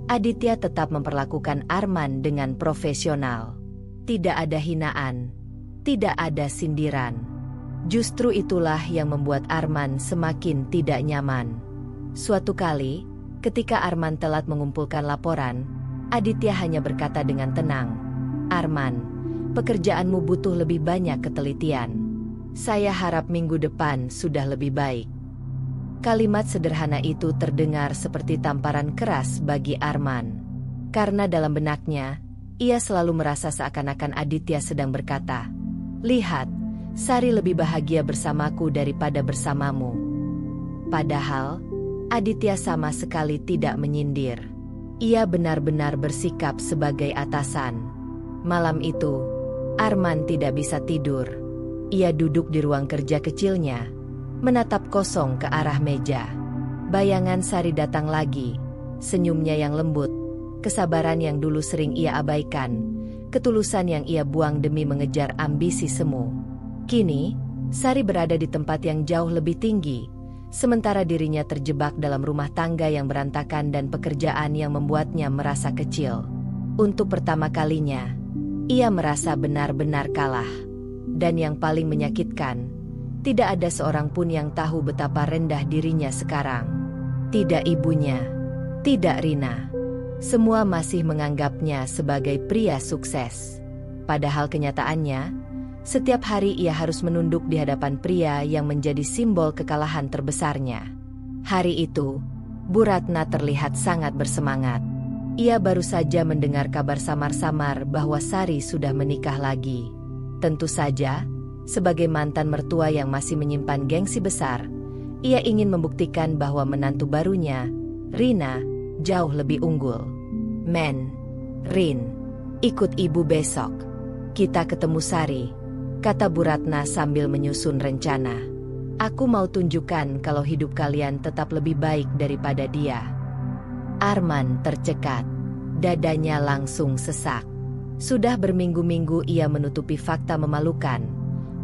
Aditya tetap memperlakukan Arman dengan profesional. Tidak ada hinaan, tidak ada sindiran. Justru itulah yang membuat Arman semakin tidak nyaman. Suatu kali, ketika Arman telat mengumpulkan laporan, Aditya hanya berkata dengan tenang, "Arman, pekerjaanmu butuh lebih banyak ketelitian. Saya harap minggu depan sudah lebih baik." Kalimat sederhana itu terdengar seperti tamparan keras bagi Arman. Karena dalam benaknya, ia selalu merasa seakan-akan Aditya sedang berkata, "Lihat, Sari lebih bahagia bersamaku daripada bersamamu." Padahal, Aditya sama sekali tidak menyindir. Ia benar-benar bersikap sebagai atasan. Malam itu, Arman tidak bisa tidur. Ia duduk di ruang kerja kecilnya, menatap kosong ke arah meja. Bayangan Sari datang lagi, senyumnya yang lembut, kesabaran yang dulu sering ia abaikan, ketulusan yang ia buang demi mengejar ambisi semu. Kini, Sari berada di tempat yang jauh lebih tinggi, sementara dirinya terjebak dalam rumah tangga yang berantakan dan pekerjaan yang membuatnya merasa kecil. Untuk pertama kalinya, ia merasa benar-benar kalah. Dan yang paling menyakitkan, tidak ada seorang pun yang tahu betapa rendah dirinya sekarang. Tidak ibunya, tidak Rina. Semua masih menganggapnya sebagai pria sukses. Padahal kenyataannya, setiap hari ia harus menunduk di hadapan pria yang menjadi simbol kekalahan terbesarnya. Hari itu, Bu Ratna terlihat sangat bersemangat. Ia baru saja mendengar kabar samar-samar bahwa Sari sudah menikah lagi. Tentu saja, sebagai mantan mertua yang masih menyimpan gengsi besar, ia ingin membuktikan bahwa menantu barunya, Rina, jauh lebih unggul. Men, Rin, ikut ibu besok. Kita ketemu Sari, kata Bu Ratna sambil menyusun rencana. Aku mau tunjukkan kalau hidup kalian tetap lebih baik daripada dia. Arman tercekat. Dadanya langsung sesak. Sudah berminggu-minggu ia menutupi fakta memalukan.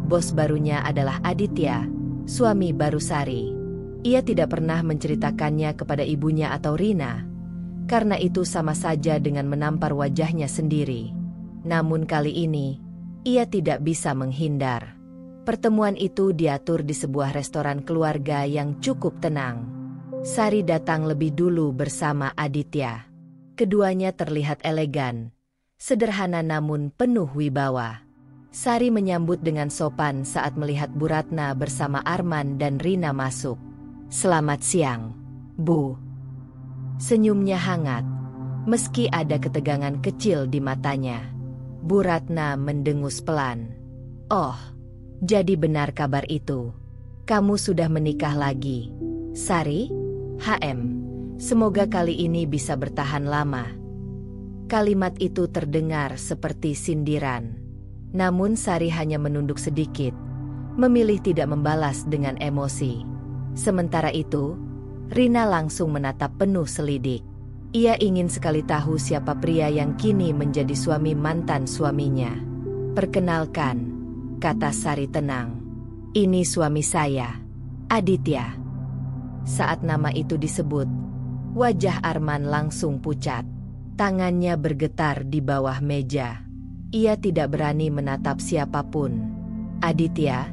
Bos barunya adalah Aditya, suami baru Sari. Ia tidak pernah menceritakannya kepada ibunya atau Rina. Karena itu sama saja dengan menampar wajahnya sendiri. Namun kali ini, ia tidak bisa menghindar. Pertemuan itu diatur di sebuah restoran keluarga yang cukup tenang. Sari datang lebih dulu bersama Aditya. Keduanya terlihat elegan, sederhana namun penuh wibawa. Sari menyambut dengan sopan saat melihat Bu Ratna bersama Arman dan Rina masuk. "Selamat siang, Bu." Senyumnya hangat, meski ada ketegangan kecil di matanya. Bu Ratna mendengus pelan. "Oh, jadi benar kabar itu. Kamu sudah menikah lagi. Sari, HM, semoga kali ini bisa bertahan lama." Kalimat itu terdengar seperti sindiran. Namun Sari hanya menunduk sedikit, memilih tidak membalas dengan emosi. Sementara itu, Rina langsung menatap penuh selidik. Ia ingin sekali tahu siapa pria yang kini menjadi suami mantan suaminya. "Perkenalkan," kata Sari tenang. "Ini suami saya, Aditya." Saat nama itu disebut, wajah Arman langsung pucat. Tangannya bergetar di bawah meja. Ia tidak berani menatap siapapun. Aditya,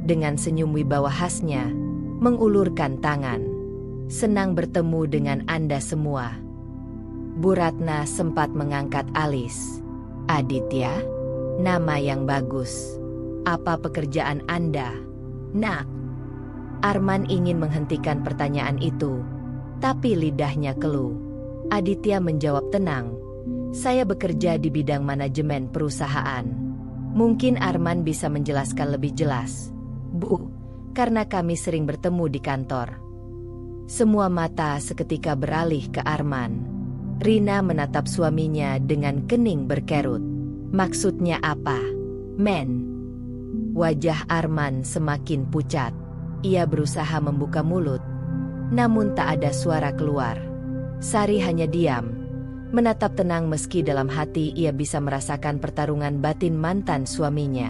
dengan senyum wibawa khasnya, mengulurkan tangan. "Senang bertemu dengan Anda semua." Bu Ratna sempat mengangkat alis. "Aditya, nama yang bagus. Apa pekerjaan Anda, Nak?" Arman ingin menghentikan pertanyaan itu, tapi lidahnya keluh. Aditya menjawab tenang, "Saya bekerja di bidang manajemen perusahaan." Mungkin Arman bisa menjelaskan lebih jelas. "Bu, karena kami sering bertemu di kantor." Semua mata seketika beralih ke Arman. Rina menatap suaminya dengan kening berkerut. "Maksudnya apa, Men?" Wajah Arman semakin pucat. Ia berusaha membuka mulut, namun tak ada suara keluar. Sari hanya diam, menatap tenang meski dalam hati ia bisa merasakan pertarungan batin mantan suaminya.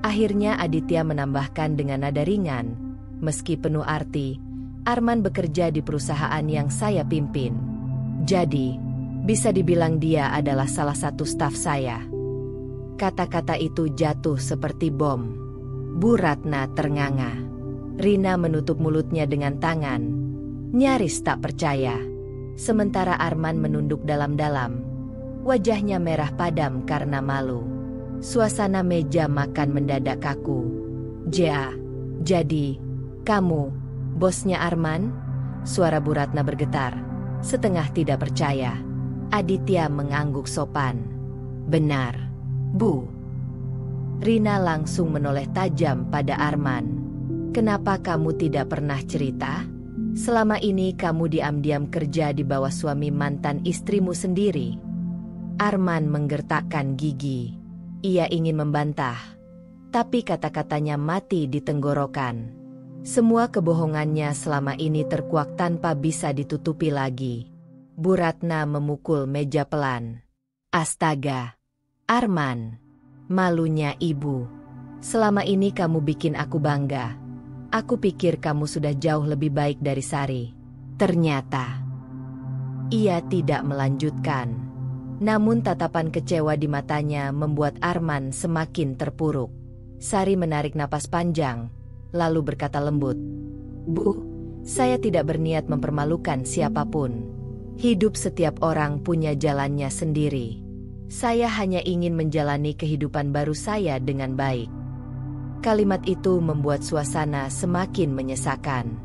Akhirnya Aditya menambahkan dengan nada ringan, "Meski penuh arti, Arman bekerja di perusahaan yang saya pimpin. Jadi, bisa dibilang dia adalah salah satu staf saya." Kata-kata itu jatuh seperti bom. Bu Ratna ternganga. Rina menutup mulutnya dengan tangan, nyaris tak percaya. Sementara Arman menunduk dalam-dalam. Wajahnya merah padam karena malu. Suasana meja makan mendadak kaku. Jadi, kamu, bosnya Arman?" Suara Bu Ratna bergetar, setengah tidak percaya. Aditya mengangguk sopan. "Benar, Bu." Rina langsung menoleh tajam pada Arman. "Kenapa kamu tidak pernah cerita? Selama ini kamu diam-diam kerja di bawah suami mantan istrimu sendiri." Arman menggertakkan gigi. Ia ingin membantah, tapi kata-katanya mati di tenggorokan. Semua kebohongannya selama ini terkuak tanpa bisa ditutupi lagi. Bu Ratna memukul meja pelan. "Astaga, Arman, malunya ibu. Selama ini kamu bikin aku bangga. Aku pikir kamu sudah jauh lebih baik dari Sari." Ternyata ia tidak melanjutkan. Namun tatapan kecewa di matanya membuat Arman semakin terpuruk. Sari menarik napas panjang, lalu berkata lembut, "Bu, saya tidak berniat mempermalukan siapapun. Hidup setiap orang punya jalannya sendiri. Saya hanya ingin menjalani kehidupan baru saya dengan baik." Kalimat itu membuat suasana semakin menyesakan.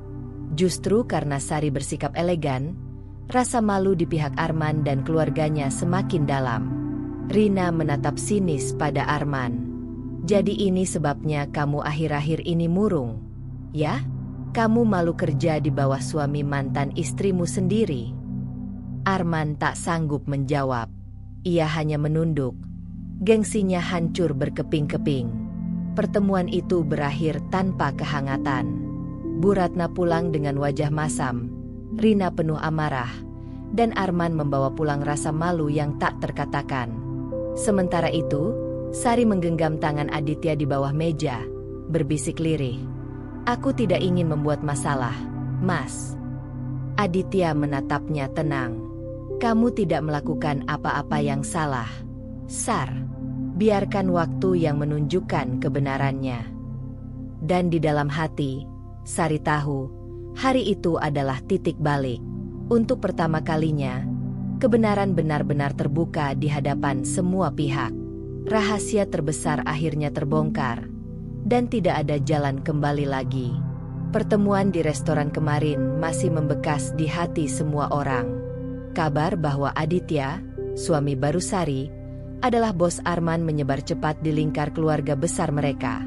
Justru karena Sari bersikap elegan, rasa malu di pihak Arman dan keluarganya semakin dalam. Rina menatap sinis pada Arman. "Jadi ini sebabnya kamu akhir-akhir ini murung, ya? Kamu malu kerja di bawah suami mantan istrimu sendiri?" Arman tak sanggup menjawab. Ia hanya menunduk. Gengsinya hancur berkeping-keping. Pertemuan itu berakhir tanpa kehangatan. Bu Ratna pulang dengan wajah masam. Rina penuh amarah. Dan Arman membawa pulang rasa malu yang tak terkatakan. Sementara itu, Sari menggenggam tangan Aditya di bawah meja, berbisik lirih. "Aku tidak ingin membuat masalah, Mas." Aditya menatapnya tenang. "Kamu tidak melakukan apa-apa yang salah, Sar. Biarkan waktu yang menunjukkan kebenarannya." Dan di dalam hati, Sari tahu, hari itu adalah titik balik. Untuk pertama kalinya, kebenaran benar-benar terbuka di hadapan semua pihak. Rahasia terbesar akhirnya terbongkar, dan tidak ada jalan kembali lagi. Pertemuan di restoran kemarin masih membekas di hati semua orang. Kabar bahwa Aditya, suami baru Sari, adalah bos Arman menyebar cepat di lingkar keluarga besar mereka.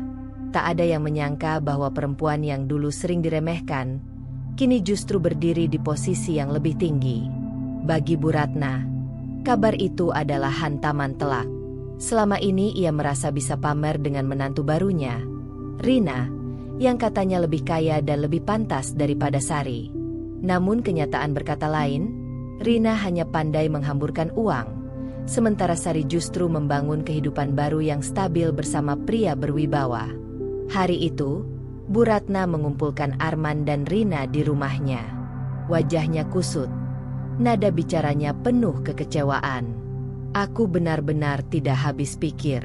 Tak ada yang menyangka bahwa perempuan yang dulu sering diremehkan, kini justru berdiri di posisi yang lebih tinggi. Bagi Bu Ratna, kabar itu adalah hantaman telak. Selama ini ia merasa bisa pamer dengan menantu barunya, Rina, yang katanya lebih kaya dan lebih pantas daripada Sari. Namun kenyataan berkata lain, Rina hanya pandai menghamburkan uang, sementara Sari justru membangun kehidupan baru yang stabil bersama pria berwibawa. Hari itu, Bu Ratna mengumpulkan Arman dan Rina di rumahnya. Wajahnya kusut, nada bicaranya penuh kekecewaan. "Aku benar-benar tidak habis pikir.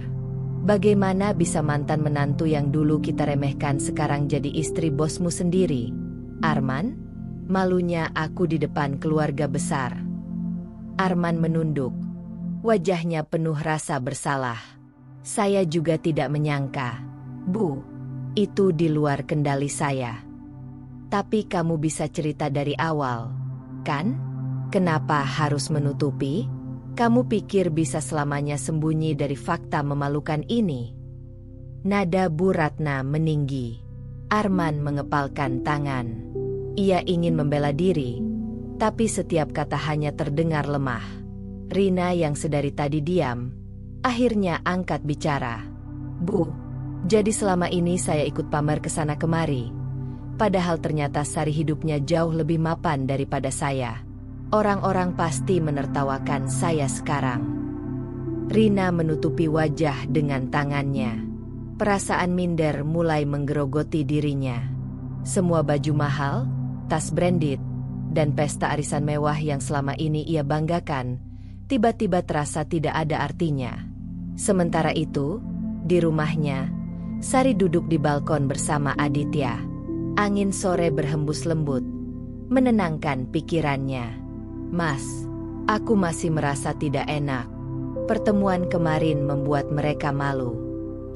Bagaimana bisa mantan menantu yang dulu kita remehkan sekarang jadi istri bosmu sendiri, Arman? Malunya aku di depan keluarga besar." Arman menunduk. Wajahnya penuh rasa bersalah. "Saya juga tidak menyangka, Bu. Itu di luar kendali saya. Tapi kamu bisa cerita dari awal, kan? Kenapa harus menutupi? Kamu pikir bisa selamanya sembunyi dari fakta memalukan ini?" Nada Bu Ratna meninggi. Arman mengepalkan tangan. Ia ingin membela diri, tapi setiap kata hanya terdengar lemah. Rina yang sedari tadi diam, akhirnya angkat bicara. "Bu, jadi selama ini saya ikut pamer ke sana kemari. Padahal ternyata Sari hidupnya jauh lebih mapan daripada saya. Orang-orang pasti menertawakan saya sekarang." Rina menutupi wajah dengan tangannya. Perasaan minder mulai menggerogoti dirinya. Semua baju mahal, tas branded, dan pesta arisan mewah yang selama ini ia banggakan, tiba-tiba terasa tidak ada artinya. Sementara itu, di rumahnya, Sari duduk di balkon bersama Aditya. Angin sore berhembus lembut, menenangkan pikirannya. "Mas, aku masih merasa tidak enak. Pertemuan kemarin membuat mereka malu.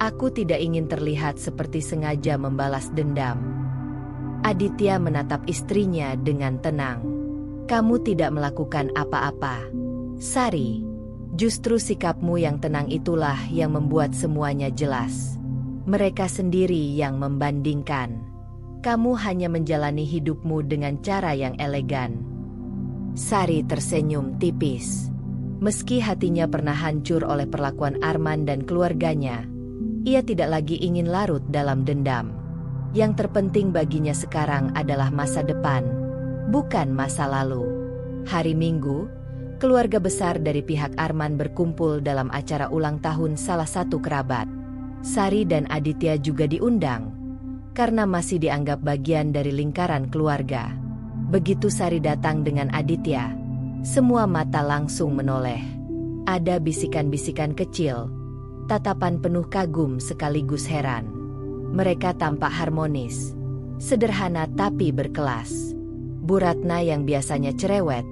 Aku tidak ingin terlihat seperti sengaja membalas dendam." Aditya menatap istrinya dengan tenang. "Kamu tidak melakukan apa-apa, Sari. Justru sikapmu yang tenang itulah yang membuat semuanya jelas. Mereka sendiri yang membandingkan. Kamu hanya menjalani hidupmu dengan cara yang elegan." Sari tersenyum tipis. Meski hatinya pernah hancur oleh perlakuan Arman dan keluarganya, ia tidak lagi ingin larut dalam dendam. Yang terpenting baginya sekarang adalah masa depan, bukan masa lalu. Hari Minggu, keluarga besar dari pihak Arman berkumpul dalam acara ulang tahun salah satu kerabat. Sari dan Aditya juga diundang, karena masih dianggap bagian dari lingkaran keluarga. Begitu Sari datang dengan Aditya, semua mata langsung menoleh. Ada bisikan-bisikan kecil, tatapan penuh kagum sekaligus heran. Mereka tampak harmonis, sederhana tapi berkelas. Bu Ratna yang biasanya cerewet,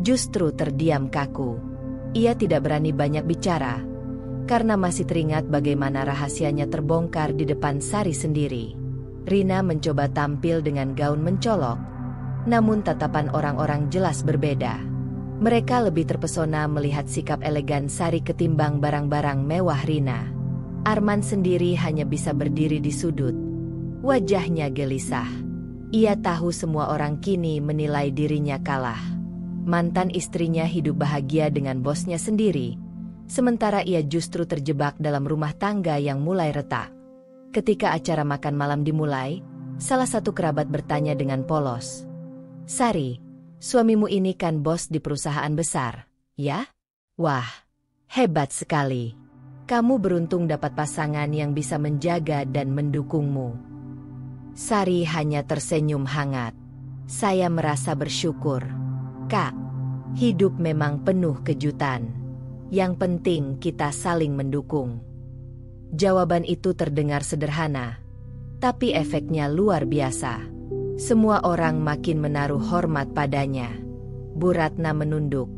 justru terdiam kaku. Ia tidak berani banyak bicara, karena masih teringat bagaimana rahasianya terbongkar di depan Sari sendiri. Rina mencoba tampil dengan gaun mencolok, namun tatapan orang-orang jelas berbeda. Mereka lebih terpesona melihat sikap elegan Sari ketimbang barang-barang mewah Rina. Arman sendiri hanya bisa berdiri di sudut. Wajahnya gelisah. Ia tahu semua orang kini menilai dirinya kalah. Mantan istrinya hidup bahagia dengan bosnya sendiri, sementara ia justru terjebak dalam rumah tangga yang mulai retak. Ketika acara makan malam dimulai, salah satu kerabat bertanya dengan polos, "Sari, suamimu ini kan bos di perusahaan besar, ya? Wah, hebat sekali. Kamu beruntung dapat pasangan yang bisa menjaga dan mendukungmu." Sari hanya tersenyum hangat. "Saya merasa bersyukur, Kak. Hidup memang penuh kejutan. Yang penting kita saling mendukung." Jawaban itu terdengar sederhana, tapi efeknya luar biasa. Semua orang makin menaruh hormat padanya. Bu Ratna menunduk,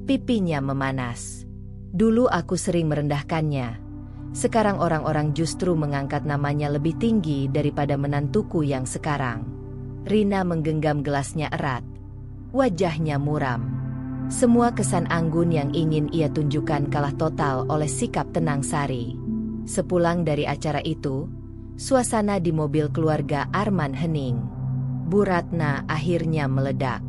pipinya memanas. "Dulu aku sering merendahkannya. Sekarang orang-orang justru mengangkat namanya lebih tinggi daripada menantuku yang sekarang." Rina menggenggam gelasnya erat. Wajahnya muram. Semua kesan anggun yang ingin ia tunjukkan kalah total oleh sikap tenang Sari. Sepulang dari acara itu, suasana di mobil keluarga Arman hening. Bu Ratna akhirnya meledak.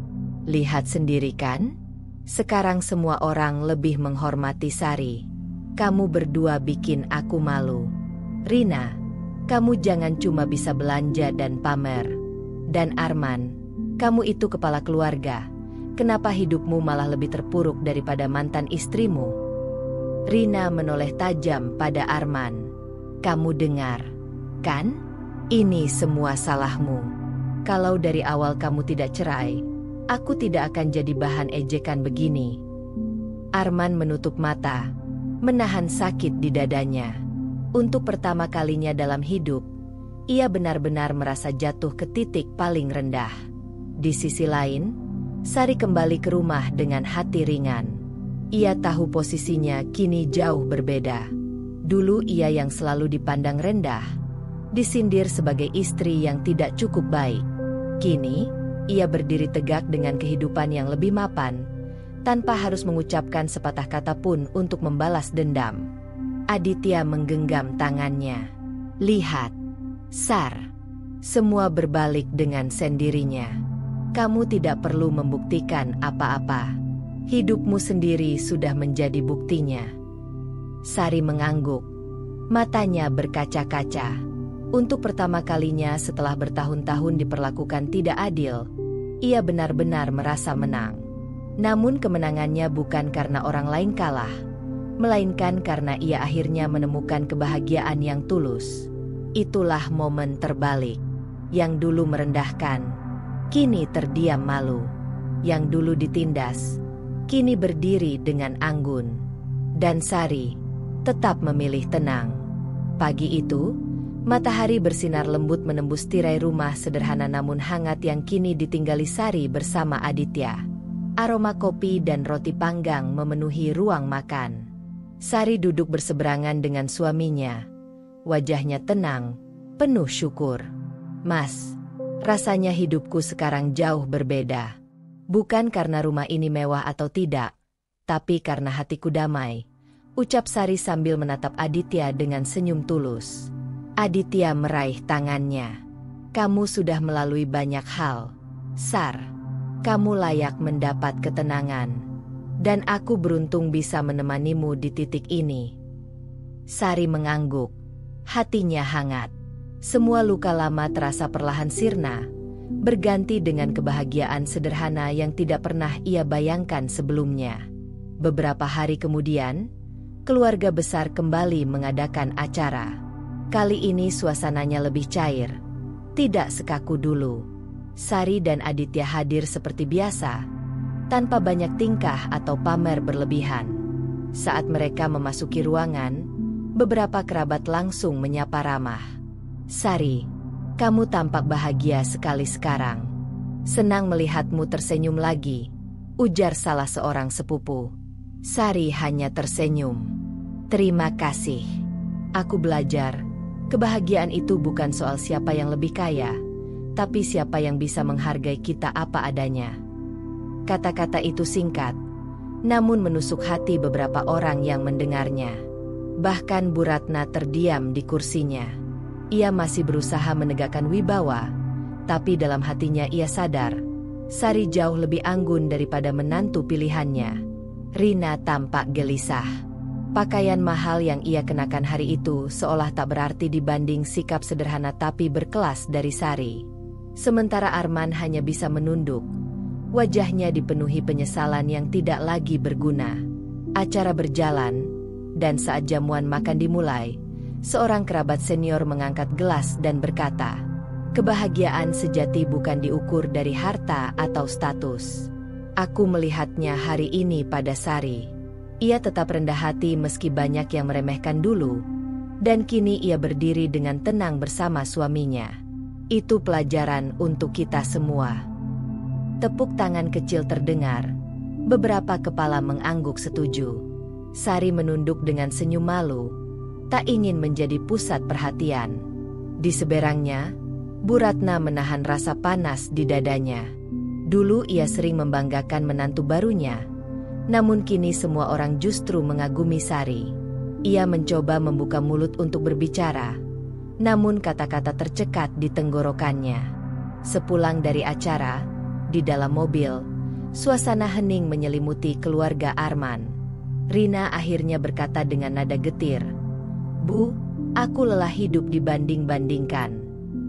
"Lihat sendiri kan? Sekarang semua orang lebih menghormati Sari. Kamu berdua bikin aku malu. Rina, kamu jangan cuma bisa belanja dan pamer. Dan Arman, kamu itu kepala keluarga. Kenapa hidupmu malah lebih terpuruk daripada mantan istrimu?" Rina menoleh tajam pada Arman. "Kamu dengar, kan? Ini semua salahmu. Kalau dari awal kamu tidak cerai, aku tidak akan jadi bahan ejekan begini." Arman menutup mata, menahan sakit di dadanya. Untuk pertama kalinya dalam hidup, ia benar-benar merasa jatuh ke titik paling rendah. Di sisi lain, Sari kembali ke rumah dengan hati ringan. Ia tahu posisinya kini jauh berbeda. Dulu ia yang selalu dipandang rendah, disindir sebagai istri yang tidak cukup baik. Kini, ia berdiri tegak dengan kehidupan yang lebih mapan, tanpa harus mengucapkan sepatah kata pun untuk membalas dendam. Aditya menggenggam tangannya. "Lihat, Sar, semua berbalik dengan sendirinya. Kamu tidak perlu membuktikan apa-apa. Hidupmu sendiri sudah menjadi buktinya." Sari mengangguk. Matanya berkaca-kaca. Untuk pertama kalinya setelah bertahun-tahun diperlakukan tidak adil, ia benar-benar merasa menang. Namun kemenangannya bukan karena orang lain kalah, melainkan karena ia akhirnya menemukan kebahagiaan yang tulus. Itulah momen terbalik. Yang dulu merendahkan, kini terdiam malu. Yang dulu ditindas, kini berdiri dengan anggun. Dan Sari tetap memilih tenang. Pagi itu, matahari bersinar lembut menembus tirai rumah sederhana namun hangat yang kini ditinggali Sari bersama Aditya. Aroma kopi dan roti panggang memenuhi ruang makan. Sari duduk berseberangan dengan suaminya. Wajahnya tenang, penuh syukur. "Mas, rasanya hidupku sekarang jauh berbeda. Bukan karena rumah ini mewah atau tidak, tapi karena hatiku damai," ucap Sari sambil menatap Aditya dengan senyum tulus. Aditya meraih tangannya. "Kamu sudah melalui banyak hal, Sar. Kamu layak mendapat ketenangan. Dan aku beruntung bisa menemanimu di titik ini." Sari mengangguk. Hatinya hangat. Semua luka lama terasa perlahan sirna, berganti dengan kebahagiaan sederhana yang tidak pernah ia bayangkan sebelumnya. Beberapa hari kemudian, keluarga besar kembali mengadakan acara. Kali ini suasananya lebih cair, tidak sekaku dulu. Sari dan Aditya hadir seperti biasa, tanpa banyak tingkah atau pamer berlebihan. Saat mereka memasuki ruangan, beberapa kerabat langsung menyapa ramah. "Sari, kamu tampak bahagia sekali sekarang. Senang melihatmu tersenyum lagi," ujar salah seorang sepupu. Sari hanya tersenyum. "Terima kasih. Aku belajar, kebahagiaan itu bukan soal siapa yang lebih kaya, tapi siapa yang bisa menghargai kita apa adanya." Kata-kata itu singkat, namun menusuk hati beberapa orang yang mendengarnya. Bahkan Bu Ratna terdiam di kursinya. Ia masih berusaha menegakkan wibawa, tapi dalam hatinya ia sadar, Sari jauh lebih anggun daripada menantu pilihannya. Rina tampak gelisah. Pakaian mahal yang ia kenakan hari itu seolah tak berarti dibanding sikap sederhana tapi berkelas dari Sari. Sementara Arman hanya bisa menunduk. Wajahnya dipenuhi penyesalan yang tidak lagi berguna. Acara berjalan, dan saat jamuan makan dimulai, seorang kerabat senior mengangkat gelas dan berkata, "Kebahagiaan sejati bukan diukur dari harta atau status. Aku melihatnya hari ini pada Sari. Ia tetap rendah hati meski banyak yang meremehkan dulu, dan kini ia berdiri dengan tenang bersama suaminya. Itu pelajaran untuk kita semua." Tepuk tangan kecil terdengar. Beberapa kepala mengangguk setuju. Sari menunduk dengan senyum malu, tak ingin menjadi pusat perhatian. Di seberangnya, Bu Ratna menahan rasa panas di dadanya. Dulu ia sering membanggakan menantu barunya, namun kini semua orang justru mengagumi Sari. Ia mencoba membuka mulut untuk berbicara, namun kata-kata tercekat di tenggorokannya. Sepulang dari acara, di dalam mobil, suasana hening menyelimuti keluarga Arman. Rina akhirnya berkata dengan nada getir, "Bu, aku lelah hidup dibanding-bandingkan.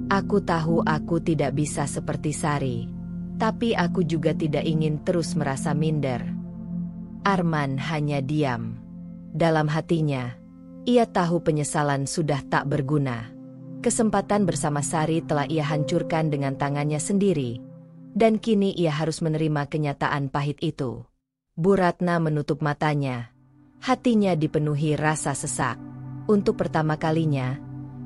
Aku tahu aku tidak bisa seperti Sari, tapi aku juga tidak ingin terus merasa minder." Arman hanya diam. Dalam hatinya, ia tahu penyesalan sudah tak berguna. Kesempatan bersama Sari telah ia hancurkan dengan tangannya sendiri, dan kini ia harus menerima kenyataan pahit itu. Bu Ratna menutup matanya. Hatinya dipenuhi rasa sesak. Untuk pertama kalinya,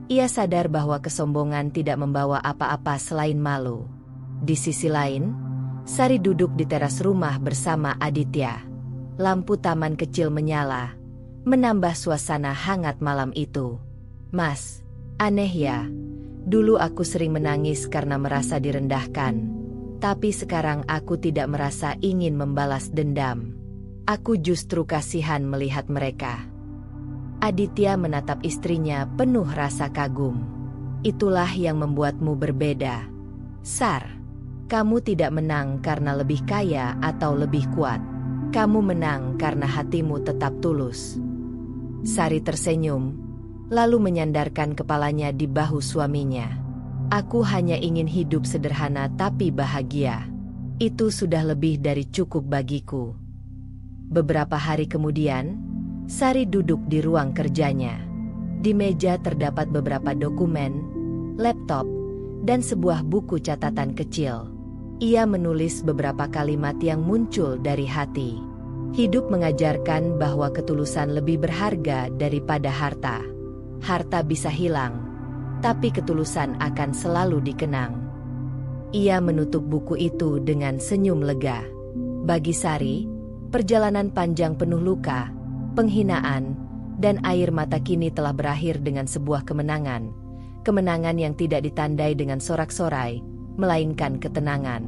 ia sadar bahwa kesombongan tidak membawa apa-apa selain malu. Di sisi lain, Sari duduk di teras rumah bersama Aditya. Lampu taman kecil menyala, menambah suasana hangat malam itu. "Mas, aneh ya. Dulu aku sering menangis karena merasa direndahkan. Tapi sekarang aku tidak merasa ingin membalas dendam. Aku justru kasihan melihat mereka." Aditya menatap istrinya penuh rasa kagum. "Itulah yang membuatmu berbeda, Sar. Kamu tidak menang karena lebih kaya atau lebih kuat. Kamu menang karena hatimu tetap tulus." Sari tersenyum, lalu menyandarkan kepalanya di bahu suaminya. "Aku hanya ingin hidup sederhana tapi bahagia. Itu sudah lebih dari cukup bagiku." Beberapa hari kemudian, Sari duduk di ruang kerjanya. Di meja terdapat beberapa dokumen, laptop, dan sebuah buku catatan kecil. Ia menulis beberapa kalimat yang muncul dari hati. Hidup mengajarkan bahwa ketulusan lebih berharga daripada harta. Harta bisa hilang, tapi ketulusan akan selalu dikenang. Ia menutup buku itu dengan senyum lega. Bagi Sari, perjalanan panjang penuh luka, penghinaan, dan air mata kini telah berakhir dengan sebuah kemenangan. Kemenangan yang tidak ditandai dengan sorak-sorai, melainkan ketenangan.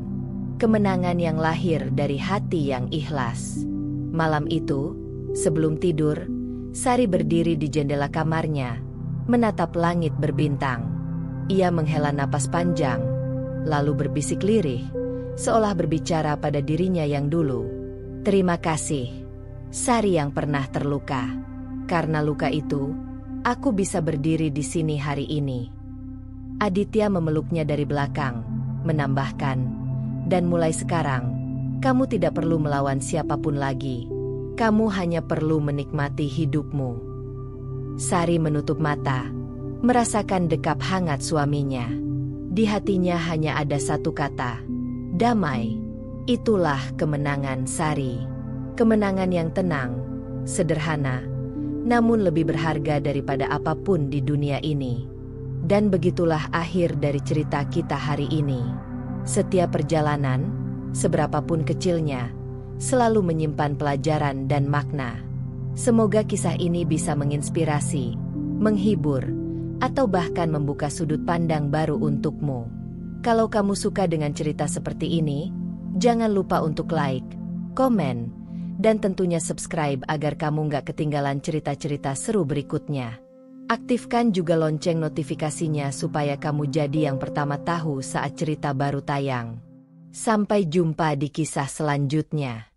Kemenangan yang lahir dari hati yang ikhlas. Malam itu, sebelum tidur, Sari berdiri di jendela kamarnya, menatap langit berbintang. Ia menghela napas panjang, lalu berbisik lirih, seolah berbicara pada dirinya yang dulu. "Terima kasih, Sari yang pernah terluka. Karena luka itu, aku bisa berdiri di sini hari ini." Aditya memeluknya dari belakang, menambahkan, "Dan mulai sekarang, kamu tidak perlu melawan siapapun lagi. Kamu hanya perlu menikmati hidupmu." Sari menutup mata, merasakan dekap hangat suaminya. Di hatinya hanya ada satu kata, damai. Itulah kemenangan Sari. Kemenangan yang tenang, sederhana, namun lebih berharga daripada apapun di dunia ini. Dan begitulah akhir dari cerita kita hari ini. Setiap perjalanan, seberapapun kecilnya, selalu menyimpan pelajaran dan makna. Semoga kisah ini bisa menginspirasi, menghibur, atau bahkan membuka sudut pandang baru untukmu. Kalau kamu suka dengan cerita seperti ini, jangan lupa untuk like, komen, dan tentunya subscribe agar kamu nggak ketinggalan cerita-cerita seru berikutnya. Aktifkan juga lonceng notifikasinya supaya kamu jadi yang pertama tahu saat cerita baru tayang. Sampai jumpa di kisah selanjutnya.